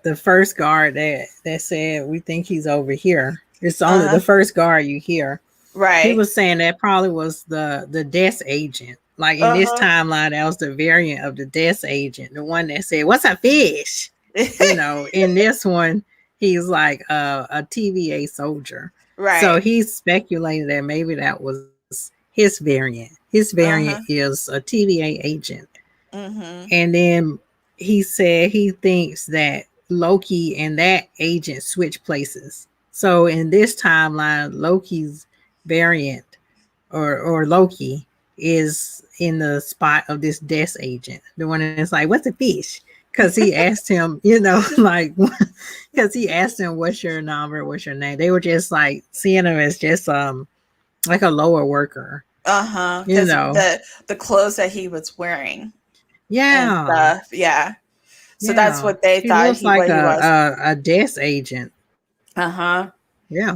the first guard that said we think he's over here. It's Uh only huh. the first guard you hear. He Right. was saying that probably was the desk agent. Like in this Uh timeline, that was the variant of the desk agent, the one that said, "What's a fish?" huh. In this one, he's like a TVA soldier. So Right. he speculated that maybe that was his variant. His variant Uh huh. is a TVA agent. Mm-hmm. And then he said he thinks that Loki and that agent switch places. So in this timeline, Loki's variant or Loki is in the spot of this desk agent, the one that's like, "What's a fish?" Because he asked him, like, because he asked him, "What's your number? What's your name?" They were just like seeing him as just like a lower worker, Uh-huh. you Because know. the clothes that he was wearing and Yeah, stuff. Yeah. So that's yeah. what they He thought looks like he was. a desk agent. Uh-huh. Yeah,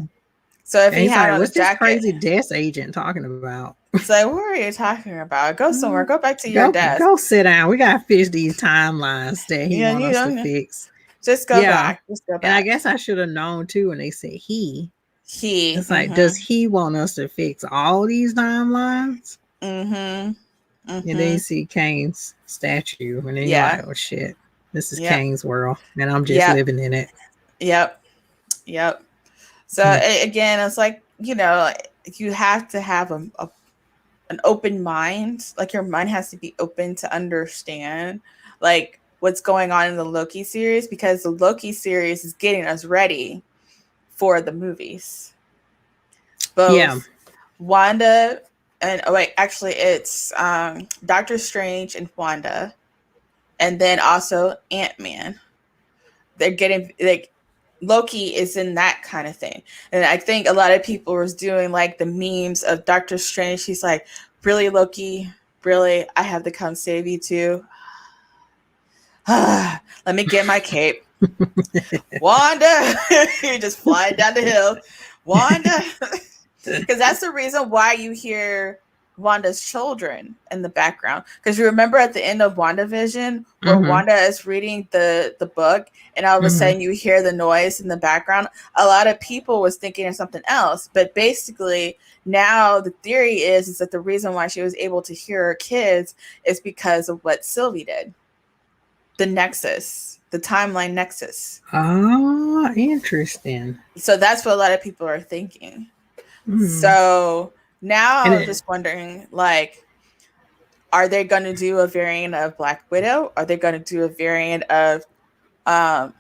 So if and he he's had like, on a "What's this jacket, crazy desk agent talking about?" it's like, what are you talking about? Go somewhere. Mm, Go back to your desk. go sit down. We gotta fix these timelines that he Yeah, want you us to don't fix. just go Yeah, back. Just go and I back. guess I should have known too when they said he. He. It's like, does he want us to fix all these timelines? Mm-hmm. And then Mm-hmm. you see Kane's statue, and then you're like, Yeah. oh shit, this is Yep. Kane's world, and I'm just Yep. living in it. Yep. Yep. So Hmm. again, it's like, you have to have an open mind. Like your mind has to be open to understand like what's going on in the Loki series because the Loki series is getting us ready for the movies. Yeah, Both Wanda and oh wait, actually it's Doctor Strange and Wanda, and then also Ant-Man. They're getting like Loki is in that kind of thing. And I think a lot of people was doing like the memes of Doctor Strange. He's like, really, Loki? Really, I have to come save you too. Let me get my cape. Wanda, you're just flying down the hill. Wanda, because that's the reason why you hear Wanda's children in the background. Because you remember at the end of WandaVision where Wanda is reading the book, and all of a sudden you hear the noise in the background. A lot of people was thinking of something else, but basically now the theory is that the reason why she was able to hear her kids is because of what Sylvie did. The Nexus, the timeline Nexus. Oh, interesting. So that's what a lot of people are thinking. So now I'm just wondering, like, are they going to do a variant of Black Widow? Are they going to do a variant of Iron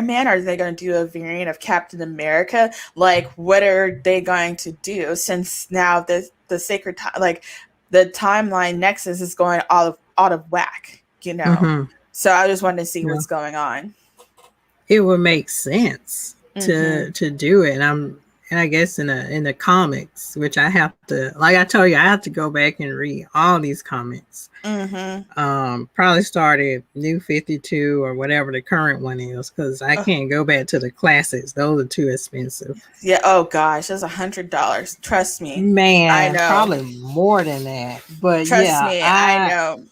Man? Are they going to do a variant of Captain America? Like, what are they going to do? Since now the sacred like the timeline Nexus is going out of whack, you know. So I just wanted to see what's going on. It would make sense to do it, and I guess in the comics, which I have to, like I told you, I have to go back and read all these comics. Probably started New 52 or whatever the current one is, because I can't go back to the classics. Those are too expensive. Yeah. Oh gosh, that's $100. Trust me, man. I know. Probably more than that. But trust me, I know.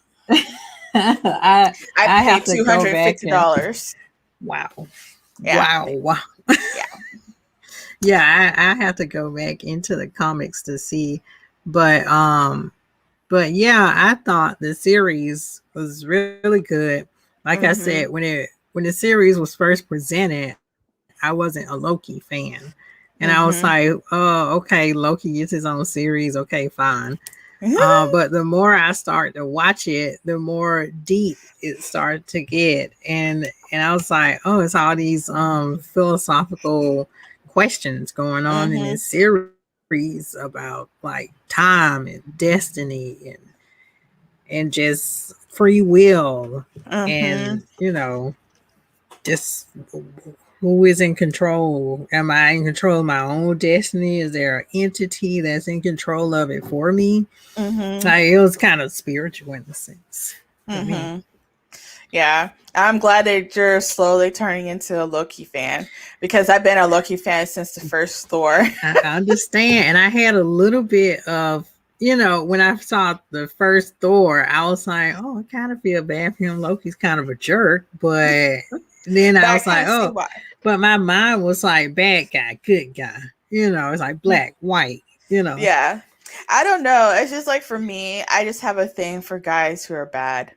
I paid $250. Wow. Yeah. Wow. Yeah. Yeah, I have to go back into the comics to see. But yeah, I thought the series was really good. Like I said, when the series was first presented, I wasn't a Loki fan. And I was like, oh, okay, Loki gets his own series. Okay, fine. But the more I start to watch it, the more deep it started to get. And I was like, oh, it's all these philosophical questions going on in this series about like time and destiny and just free will and just who is in control. Am I in control of my own destiny? Is there an entity that's in control of it for me? Like, it was kind of spiritual in a sense for me. Yeah, I'm glad that you're slowly turning into a Loki fan, because I've been a Loki fan since the first Thor. I understand. And I had a little bit of, when I saw the first Thor, I was like, oh, I kind of feel bad for him. Loki's kind of a jerk. But then I was like, oh, but my mind was like, bad guy, good guy. It's like black, white, Yeah. I don't know. It's just like, for me, I just have a thing for guys who are bad.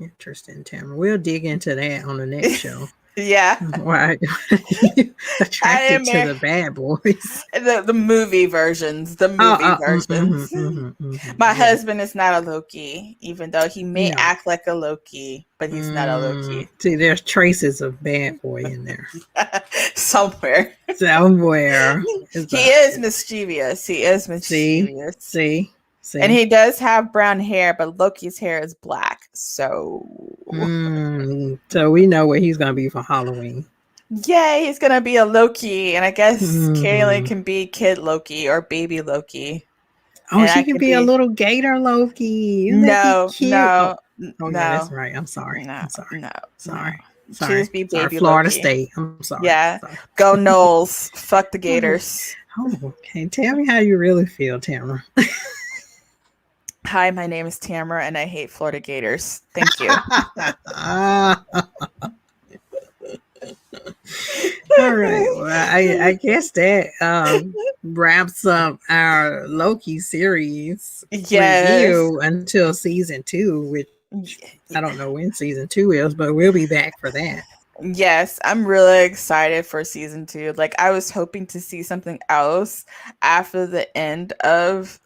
Interesting, Tamara. We'll dig into that on the next show. Yeah. Right. Attracted to the bad boys. The movie versions. The movie versions. My husband is not a Loki, even though he may act like a Loki, but he's not a Loki. See, there's traces of bad boy in there. Somewhere. He is mischievous. He is mischievous. See? And he does have brown hair, but Loki's hair is black. So so we know what he's going to be for Halloween. Yeah, he's going to be a Loki. And I guess Kaylin can be Kid Loki or Baby Loki. Oh, and she can be a little gator Loki. No. Yeah, that's right. I'm sorry. Sorry. Choose be Baby Florida Loki. State. I'm sorry. Yeah. Go Knowles. Fuck the Gators. Oh, okay. Tell me how you really feel, Tamara. Hi, my name is Tamara, and I hate Florida Gators. Thank you. All right. Well, I guess that wraps up our Loki series review until season 2, which I don't know when season 2 is, but we'll be back for that. Yes, I'm really excited for season 2. Like, I was hoping to see something else after the end of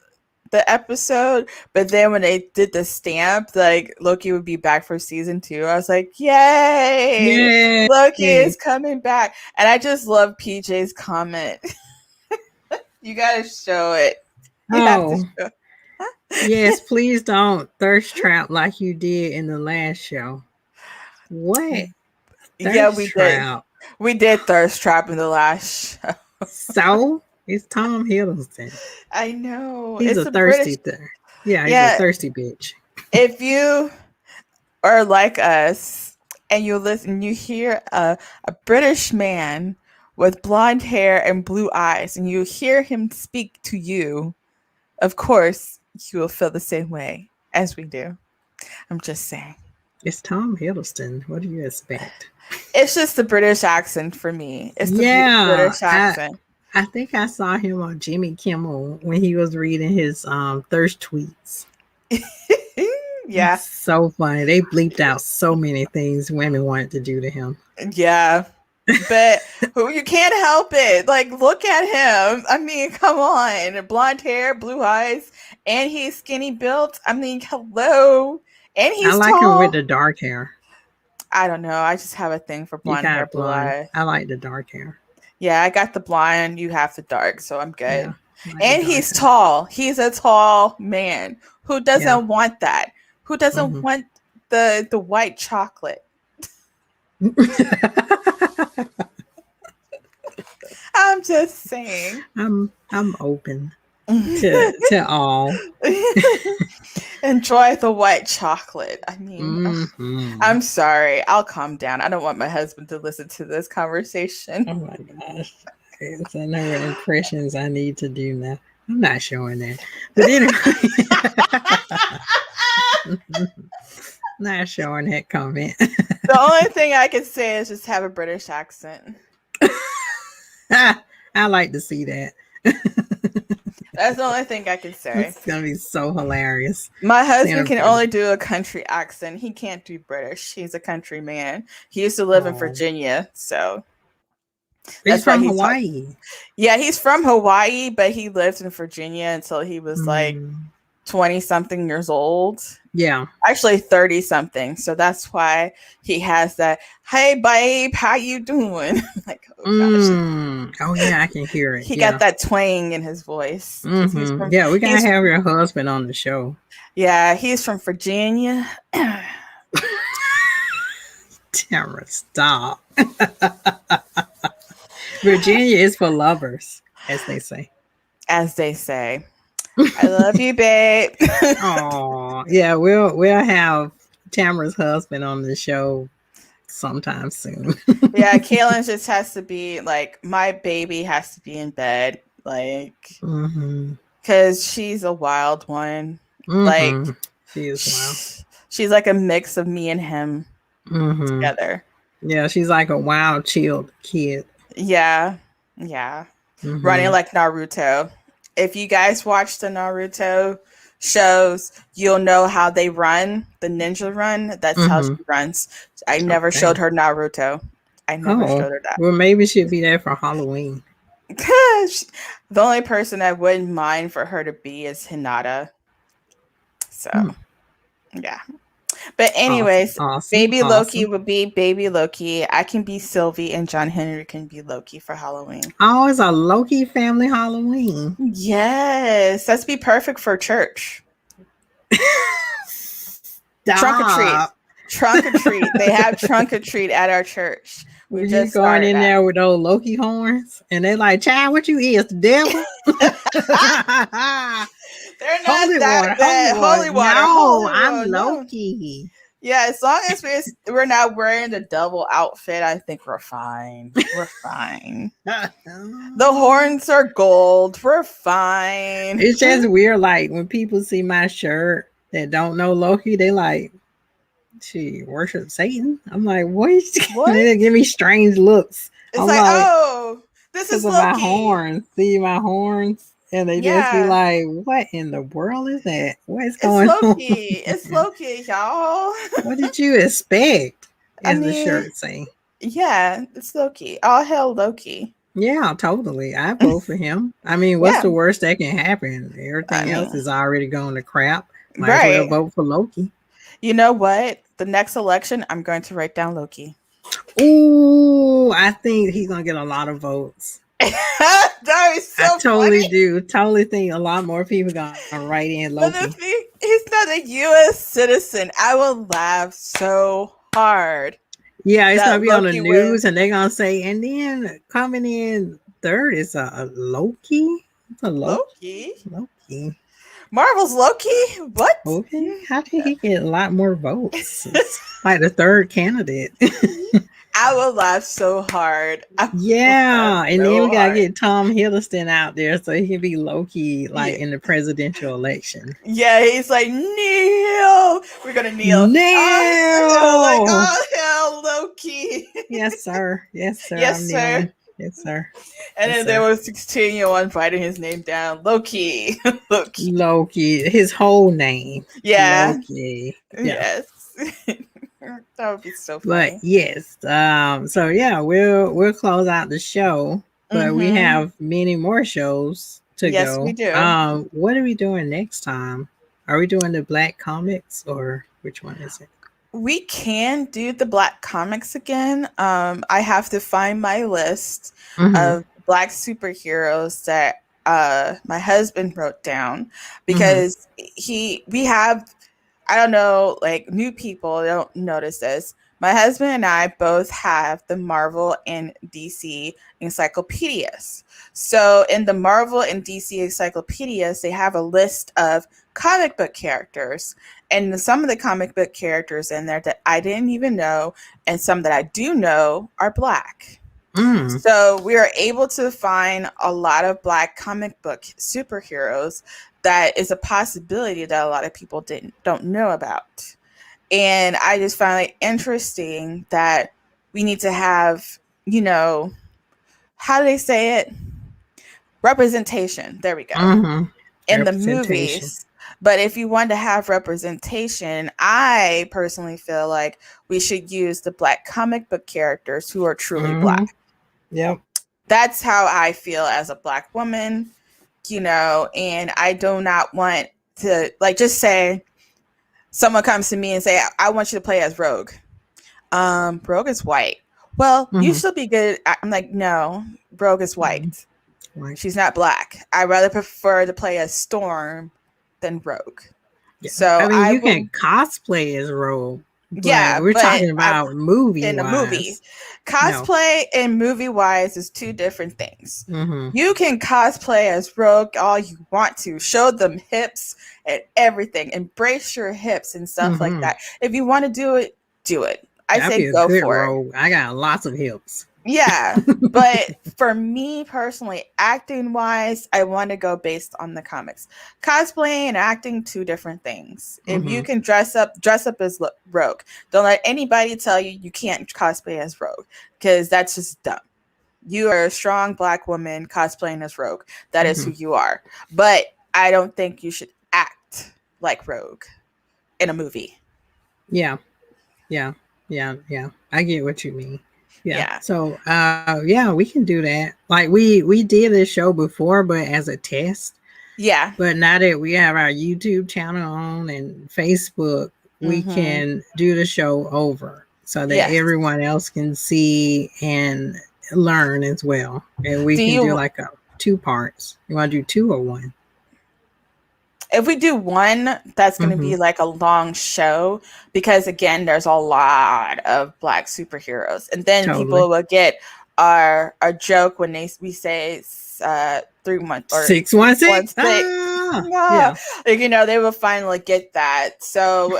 the episode, but then when they did the stamp, like, Loki would be back for season 2. I was like, yay! Loki is coming back. And I just love PJ's comment. You gotta show it. Yes, please don't thirst trap like you did in the last show. What? We did thirst trap in the last show. So it's Tom Hiddleston. I know. He's a thirsty thing. Yeah, he's a Yeah, thirsty bitch. if you are like us and you listen, you hear a British man with blonde hair and blue eyes, and you hear him speak to you, of course, you will feel the same way as we do. I'm just saying. It's Tom Hiddleston. What do you expect? It's just the British accent for me. It's the Yeah, British accent. I think I saw him on Jimmy Kimmel when he was reading his thirst tweets. Yeah. It's so funny. They bleeped out so many things women wanted to do to him. Yeah. But you can't help it. Like, look at him. I mean, come on. Blonde hair, blue eyes, and he's skinny built. I mean, hello. And I he's like him with tall. the dark hair. I don't know. I just have a thing for You blonde hair, got blue blonde. eyes. I like the dark hair. Yeah, I got the blonde. You have the dark, so I'm Yeah, good. I like And the dark he's hair. tall. He's a tall man. Who doesn't Yeah. want that? Who doesn't Mhm. want the white chocolate? I'm just saying. I'm open to all. Enjoy the white chocolate. I mean, Mhm. I'm sorry. I'll calm down. I don't want my husband to listen to this conversation. Oh my gosh. Okay, so I know what impressions I need to do now. I'm not showing that. But anyway, not showing that comment. The only thing I can say is just have a British accent. I like to see that. That's the only thing I can say. It's going to be so hilarious. My Seeing husband a can British- only do a country accent. He can't do British. He's a country man. He used to live in Oh. Virginia, so He's that's why from he's Hawaii. Yeah, he's from Hawaii, but he lived in Virginia until he was like 20 something years old. Yeah. Actually 30 something. So that's why he has that, "Hey babe, how you doing?" Like, oh gosh. Oh yeah, I can hear it. He Yeah. got that twang in his voice. Yeah, we gotta have your husband on the show. Yeah, he's from Virginia. Tamara, stop. Virginia is for lovers, as they say. As they say. I love you, babe. Oh, yeah, we'll have Tamara's husband on the show sometime soon. Yeah, Kaylin just has to be like, my baby has to be in bed, like, because she's a wild one. Like, she is wild. She's like a mix of me and him together. Yeah, she's like a wild, chilled kid. Yeah. Running like Naruto. If you guys watch the Naruto shows, you'll know how they run, the ninja run. That's how she runs. I never showed her Naruto. I never showed her that. Well, maybe she'll be there for Halloween. The only person I wouldn't mind for her to be is Hinata. So, yeah. But anyways, baby Loki would be baby Loki. I can be Sylvie and John Henry can be Loki for Halloween. Oh, it's a Loki family Halloween. Yes, that's be perfect for church. Trunk or treat. They have trunk or treat at our church. We just going in there with those Loki horns, and they're like, "Child, what you is, the devil?" They're not that bad. Holy water. No, I'm Loki. No. Yeah, as long as we're not wearing the double outfit, I think we're fine. We're fine. The horns are gold. We're fine. It's just weird. Like when people see my shirt that don't know Loki, they like, she worship Satan. I'm like, what? They give me strange looks. It's like, oh, this is Loki. My horns. See my horns? And they just be like, what in the world is that? What's going on? It's Loki, y'all. What did you expect? As the shirt saying. Yeah, it's Loki. All hail Loki. Yeah, totally. I vote for him. I mean, what's the worst that can happen? Everything else is already going to crap. Might as well vote for Loki. You know what? The next election, I'm going to write down Loki. Ooh, I think he's going to get a lot of votes. That is so I totally funny. do. Totally think a lot more people going to write in Loki. But he's not a U.S. citizen. I will laugh so hard. Yeah, it's going to be on the news, and they're going to say, and then coming in third is a Loki. It's a Loki. Marvel's Loki? What? Okay, how did he get a lot more votes? It's like the third candidate. I would laugh so hard. I would laugh Yeah, and then we so gotta hard. get Tom Hiddleston out there so he can be Loki, Yeah, like in the presidential election. yeah, he's like, kneel. We're gonna kneel. Oh, like, Neil. oh hell, Loki. Yes, sir. Yes, sir. Yes, I'm sir. kneeling. Yes, sir. And Yes, then there sir. was 16-year-old writing his name down. Loki. Loki. Loki. His whole name. Yeah. Loki. Yeah. Yes. That would be so But funny. yes. So yeah, we'll close out the show, but we Mm-hmm. have many more shows to Yes, we go. do. What are we doing next time? Are we doing the Black Comics or which one is it? We can do the Black comics again. I have to find my list Mm-hmm. of Black superheroes that my husband wrote down Mm-hmm. because we have, I don't know, like new people don't notice this. My husband and I both have the Marvel and DC encyclopedias. So in the Marvel and DC encyclopedias, they have a list of comic book characters. And some of the comic book characters in there that I didn't even know, and some that I do know, are Black. Mm. So we are able to find a lot of Black comic book superheroes that is a possibility that a lot of people don't know about. And I just find it interesting that we need to have, how do they say it? Representation. There we go. Mm-hmm. In the Representation. movies. But if you want to have representation, I personally feel like we should use the Black comic book characters who are truly Mm-hmm. Black. Yep. That's how I feel as a Black woman, and I do not want to, like, just say someone comes to me and say, I want you to play as Rogue. Rogue is white. Well, you Mm-hmm. still be good. I'm like, no, Rogue is Mm-hmm. white. Right. She's not Black. I rather prefer to play as Storm than Rogue. Yeah. I So mean, I you can will, cosplay as Rogue, but yeah, we're but talking about movie in a movie, wise. No. cosplay and movie wise is two different things. Mm-hmm. You can cosplay as Rogue all you want to, show them hips and everything, embrace your hips and stuff like Mm-hmm. that. If you want to do it, do it. I That'd say be a go good for it. Rogue. I got lots of hips. Yeah, but for me personally, acting wise, I want to go based on the comics. Cosplaying and acting, two different things. If Mm-hmm. you can dress up as Rogue. Don't let anybody tell you you can't cosplay as Rogue, because that's just dumb. You are a strong Black woman cosplaying as Rogue. That is Mm-hmm. who you are. But I don't think you should act like Rogue in a movie. Yeah. Yeah. Yeah. Yeah. I get what you mean. Yeah. Yeah. So yeah, we can do that. Like we did this show before, but as a test. Yeah. But now that we have our YouTube channel on and Facebook, we Mm-hmm. can do the show over so that Yes. everyone else can see and learn as well. And we Do can do you like a two parts. You want to do two or one? If we do one, that's going to Mm-hmm. be like a long show because again, there's a lot of Black superheroes, and then Totally. people will get our joke when we say 3 months or 616. 616. No, Yeah. like, they will finally get that. So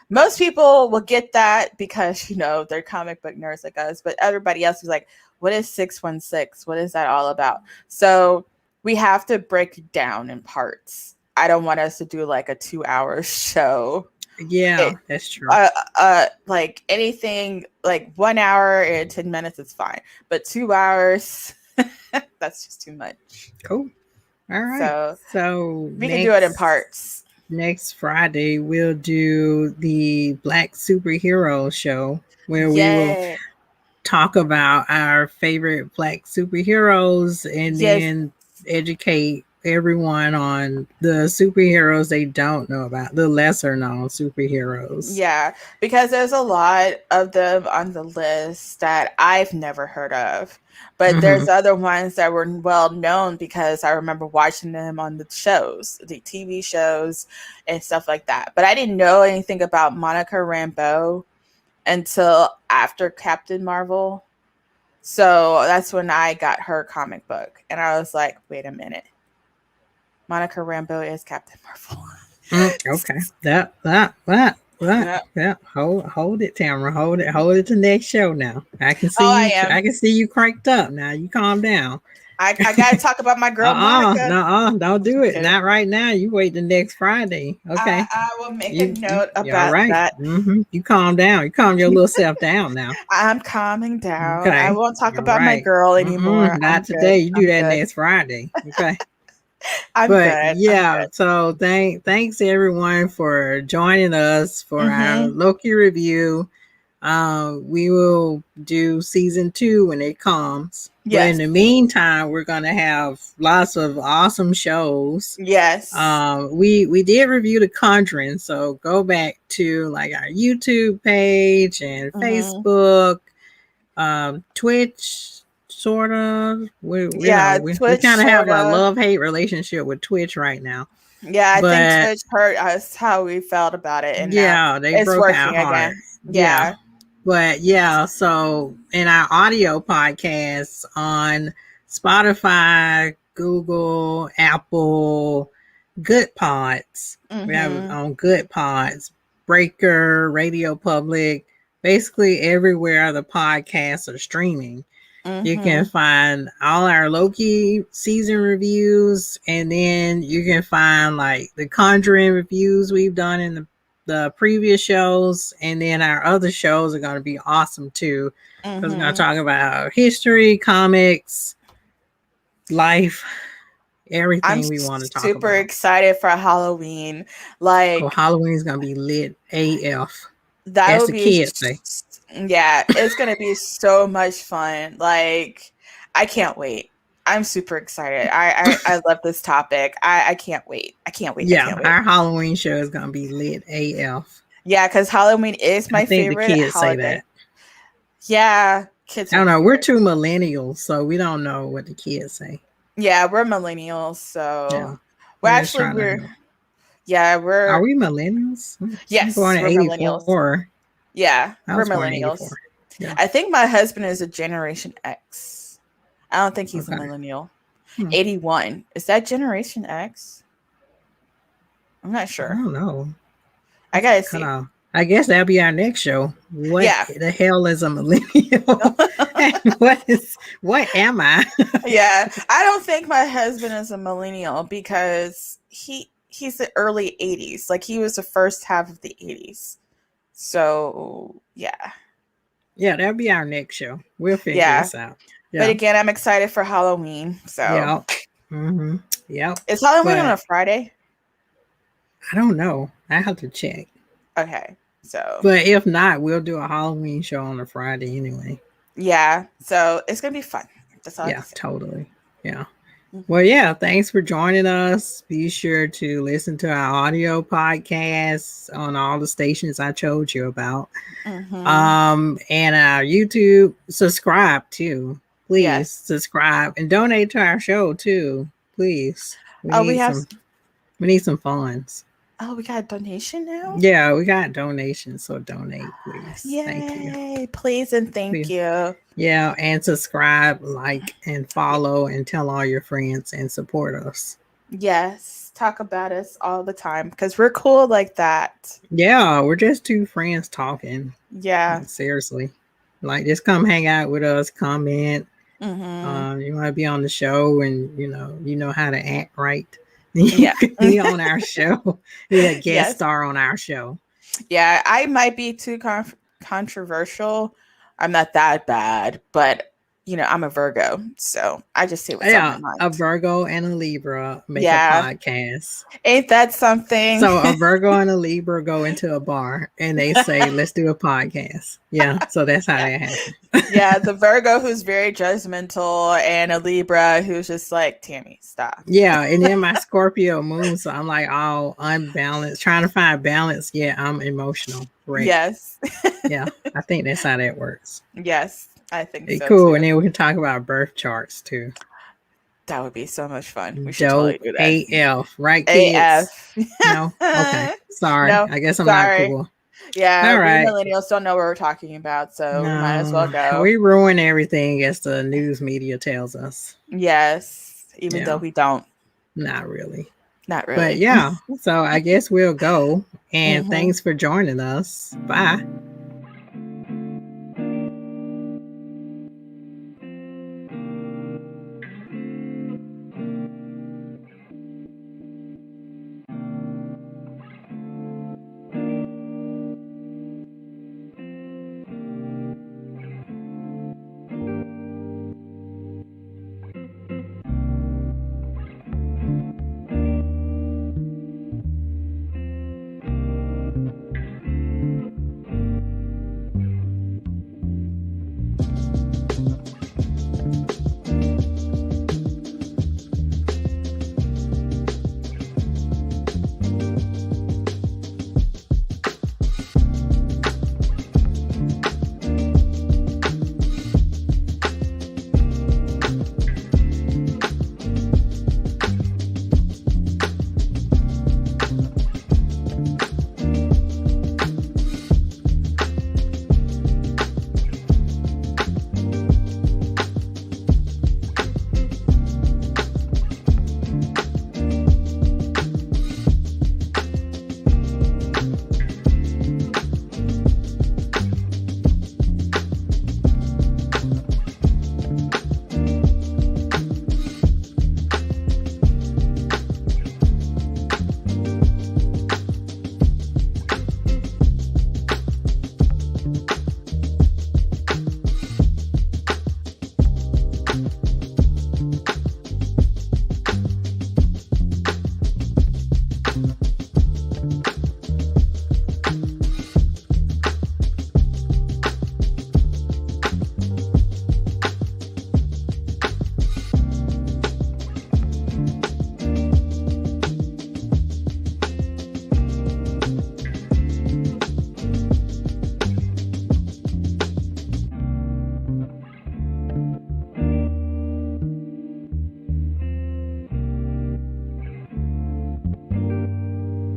most people will get that because they're comic book nerds like us, but everybody else is like, "What is 616? What is that all about?" So we have to break it down in parts. I don't want us to do like a 2 hour show. Yeah, It, that's true. like anything like 1 hour and 10 minutes is fine, but 2 hours, that's just too much. Cool. All right. So So we can do it in parts. next Friday we'll do the Black Superhero show where we will Yay. talk about our favorite Black superheroes and Yes. then educate everyone on the superheroes they don't know about, the lesser known superheroes. Yeah, because there's a lot of them on the list that I've never heard of. But Mm-hmm. there's other ones that were well known because I remember watching them on the shows, the TV shows and stuff like that. But I didn't know anything about Monica Rambeau until after Captain Marvel. So that's when I got her comic book. And I was like, wait a minute. Monica Rambeau is Captain Marvel. Okay. That. Yeah. Yeah. Hold it, Tamara. Hold it to next show now. I can Oh, see I you. am. I can see you cranked up now. You calm down. I gotta talk about my girl Monica. No, don't do I'm it. kidding. Not right now. You wait the next Friday. Okay. I will make a You note all about right. that. You calm down. You calm your little self down now. I'm calming down. I Okay. won't talk All about my right. girl anymore. Not I'm good. today. You do I'm that good. next Friday. Okay. I'm But good. I'm yeah, good. so thanks everyone for joining us for our Mm-hmm. Loki review. We will do season 2 when it comes. But in Yes. the meantime, we're gonna have lots of awesome shows. Yes. We did review The Conjuring, so go back to like our YouTube page and Mm-hmm. Facebook, Twitch. Sort of, Yeah. we Twitch kind of have sort a of. love-hate relationship with Twitch right now, Yeah, I think but Twitch hurt us how we felt about it, and now yeah, they it's broke our working heart. again. Yeah, Yeah. but yeah, so in our audio podcasts on Spotify, Google, Apple, Goodpods, we have Mm-hmm. on Goodpods, Breaker, Radio Public, basically everywhere the podcasts are streaming. You can Mm-hmm. find all our Loki season reviews, and then you can find like the Conjuring reviews we've done in the previous shows, and then our other shows are going to be awesome too. Because we're going to Mm-hmm. talk about history, comics, life, I'm everything we want to talk super about. excited for Halloween. Oh, Like Halloween's going to be lit AF. that As will the be, kids say. yeah, it's gonna be so much fun. Like I can't wait. I'm super excited. I love this topic. I can't wait. I can't wait. I Yeah, can't wait. our Halloween show is going to be lit AF. Yeah, because Halloween is I my think the favorite kids say holiday. that. Yeah, kids I are don't know. We're weird. two millennials, so we don't know what the kids say. Yeah, we're millennials, Yeah, so we're we're just actually trying to we're help. yeah, Are we're we millennials? I'm born yes, in we're millennials. '84. Yeah, I we're was born in '84. millennials. Yeah. I think my husband is a Generation X. I don't think he's a Okay. millennial. Hmm. 81. Is that Generation X? I'm not I sure. don't know. I Let's gotta cut see. off. I guess that'll be our next show. What Yeah. the hell is a millennial? And what am I? Yeah. I don't think my husband is a millennial because he's the early 80s. Like he was the first half of the 80s. So yeah. Yeah, that'll be our next show. We'll figure Yeah. this out. But Yeah. again, I'm excited for Halloween. So Yeah. Mm-hmm. Yep. is Halloween on a But Friday? I don't know. I have to check. Okay. So But if not, we'll do a Halloween show on a Friday anyway. yeah. So it's gonna be fun. That's all I Yeah, can say. totally. Yeah. Mhm. Well, yeah, thanks for joining us. Be sure to listen to our audio podcasts on all the stations I told you about. Mhm. And our YouTube, subscribe too. Please Yes. subscribe and donate to our show too. Please. We Oh, we need have. some funds. Oh, we got a donation now. Yeah, we got donations, so donate, please. Thank you. Yay! Please and thank Please. you. Yeah, and subscribe, like, and Yeah. follow, and tell all your friends and support us. Yes, talk about us all the time because we're cool like that. Yeah, we're just two friends talking. Yeah. Seriously. Like, just come hang out with us, comment. Mm-hmm. You want to be on the show and, you know how to act right. You Yeah. could be on our show. Be a guest Yes. star on our show. Yeah. I might be too controversial. I'm not that bad, but I'm a Virgo, so I just say what's on my Yeah, a mind. Virgo and a Libra make a Yeah. podcast. Ain't that something? So a Virgo and a Libra go into a bar and they say, let's do a podcast. Yeah, so that's how Yeah. that happened. Yeah, the Virgo who's very judgmental and a Libra who's just like, Tammy, stop. Yeah, and then my Scorpio moon, so I'm like all unbalanced, trying to find balance. Yeah, I'm emotional. Right. Yes. Yeah, I think that's how that works. Yes, I think so Cool. too. And then we can talk about birth charts too. That would be so much fun. We should totally Dope do that. AF, right, kids? AF. No? Okay. Sorry. No, I guess I'm not sorry. cool. Yeah, All we right. millennials don't know what we're talking about, so we might as well No, go. we ruin everything as the news media tells us. Yes, even Yeah. though we don't. Not really. Not But really. yeah, so I guess we'll go. And Hmm. thanks for joining us. Bye.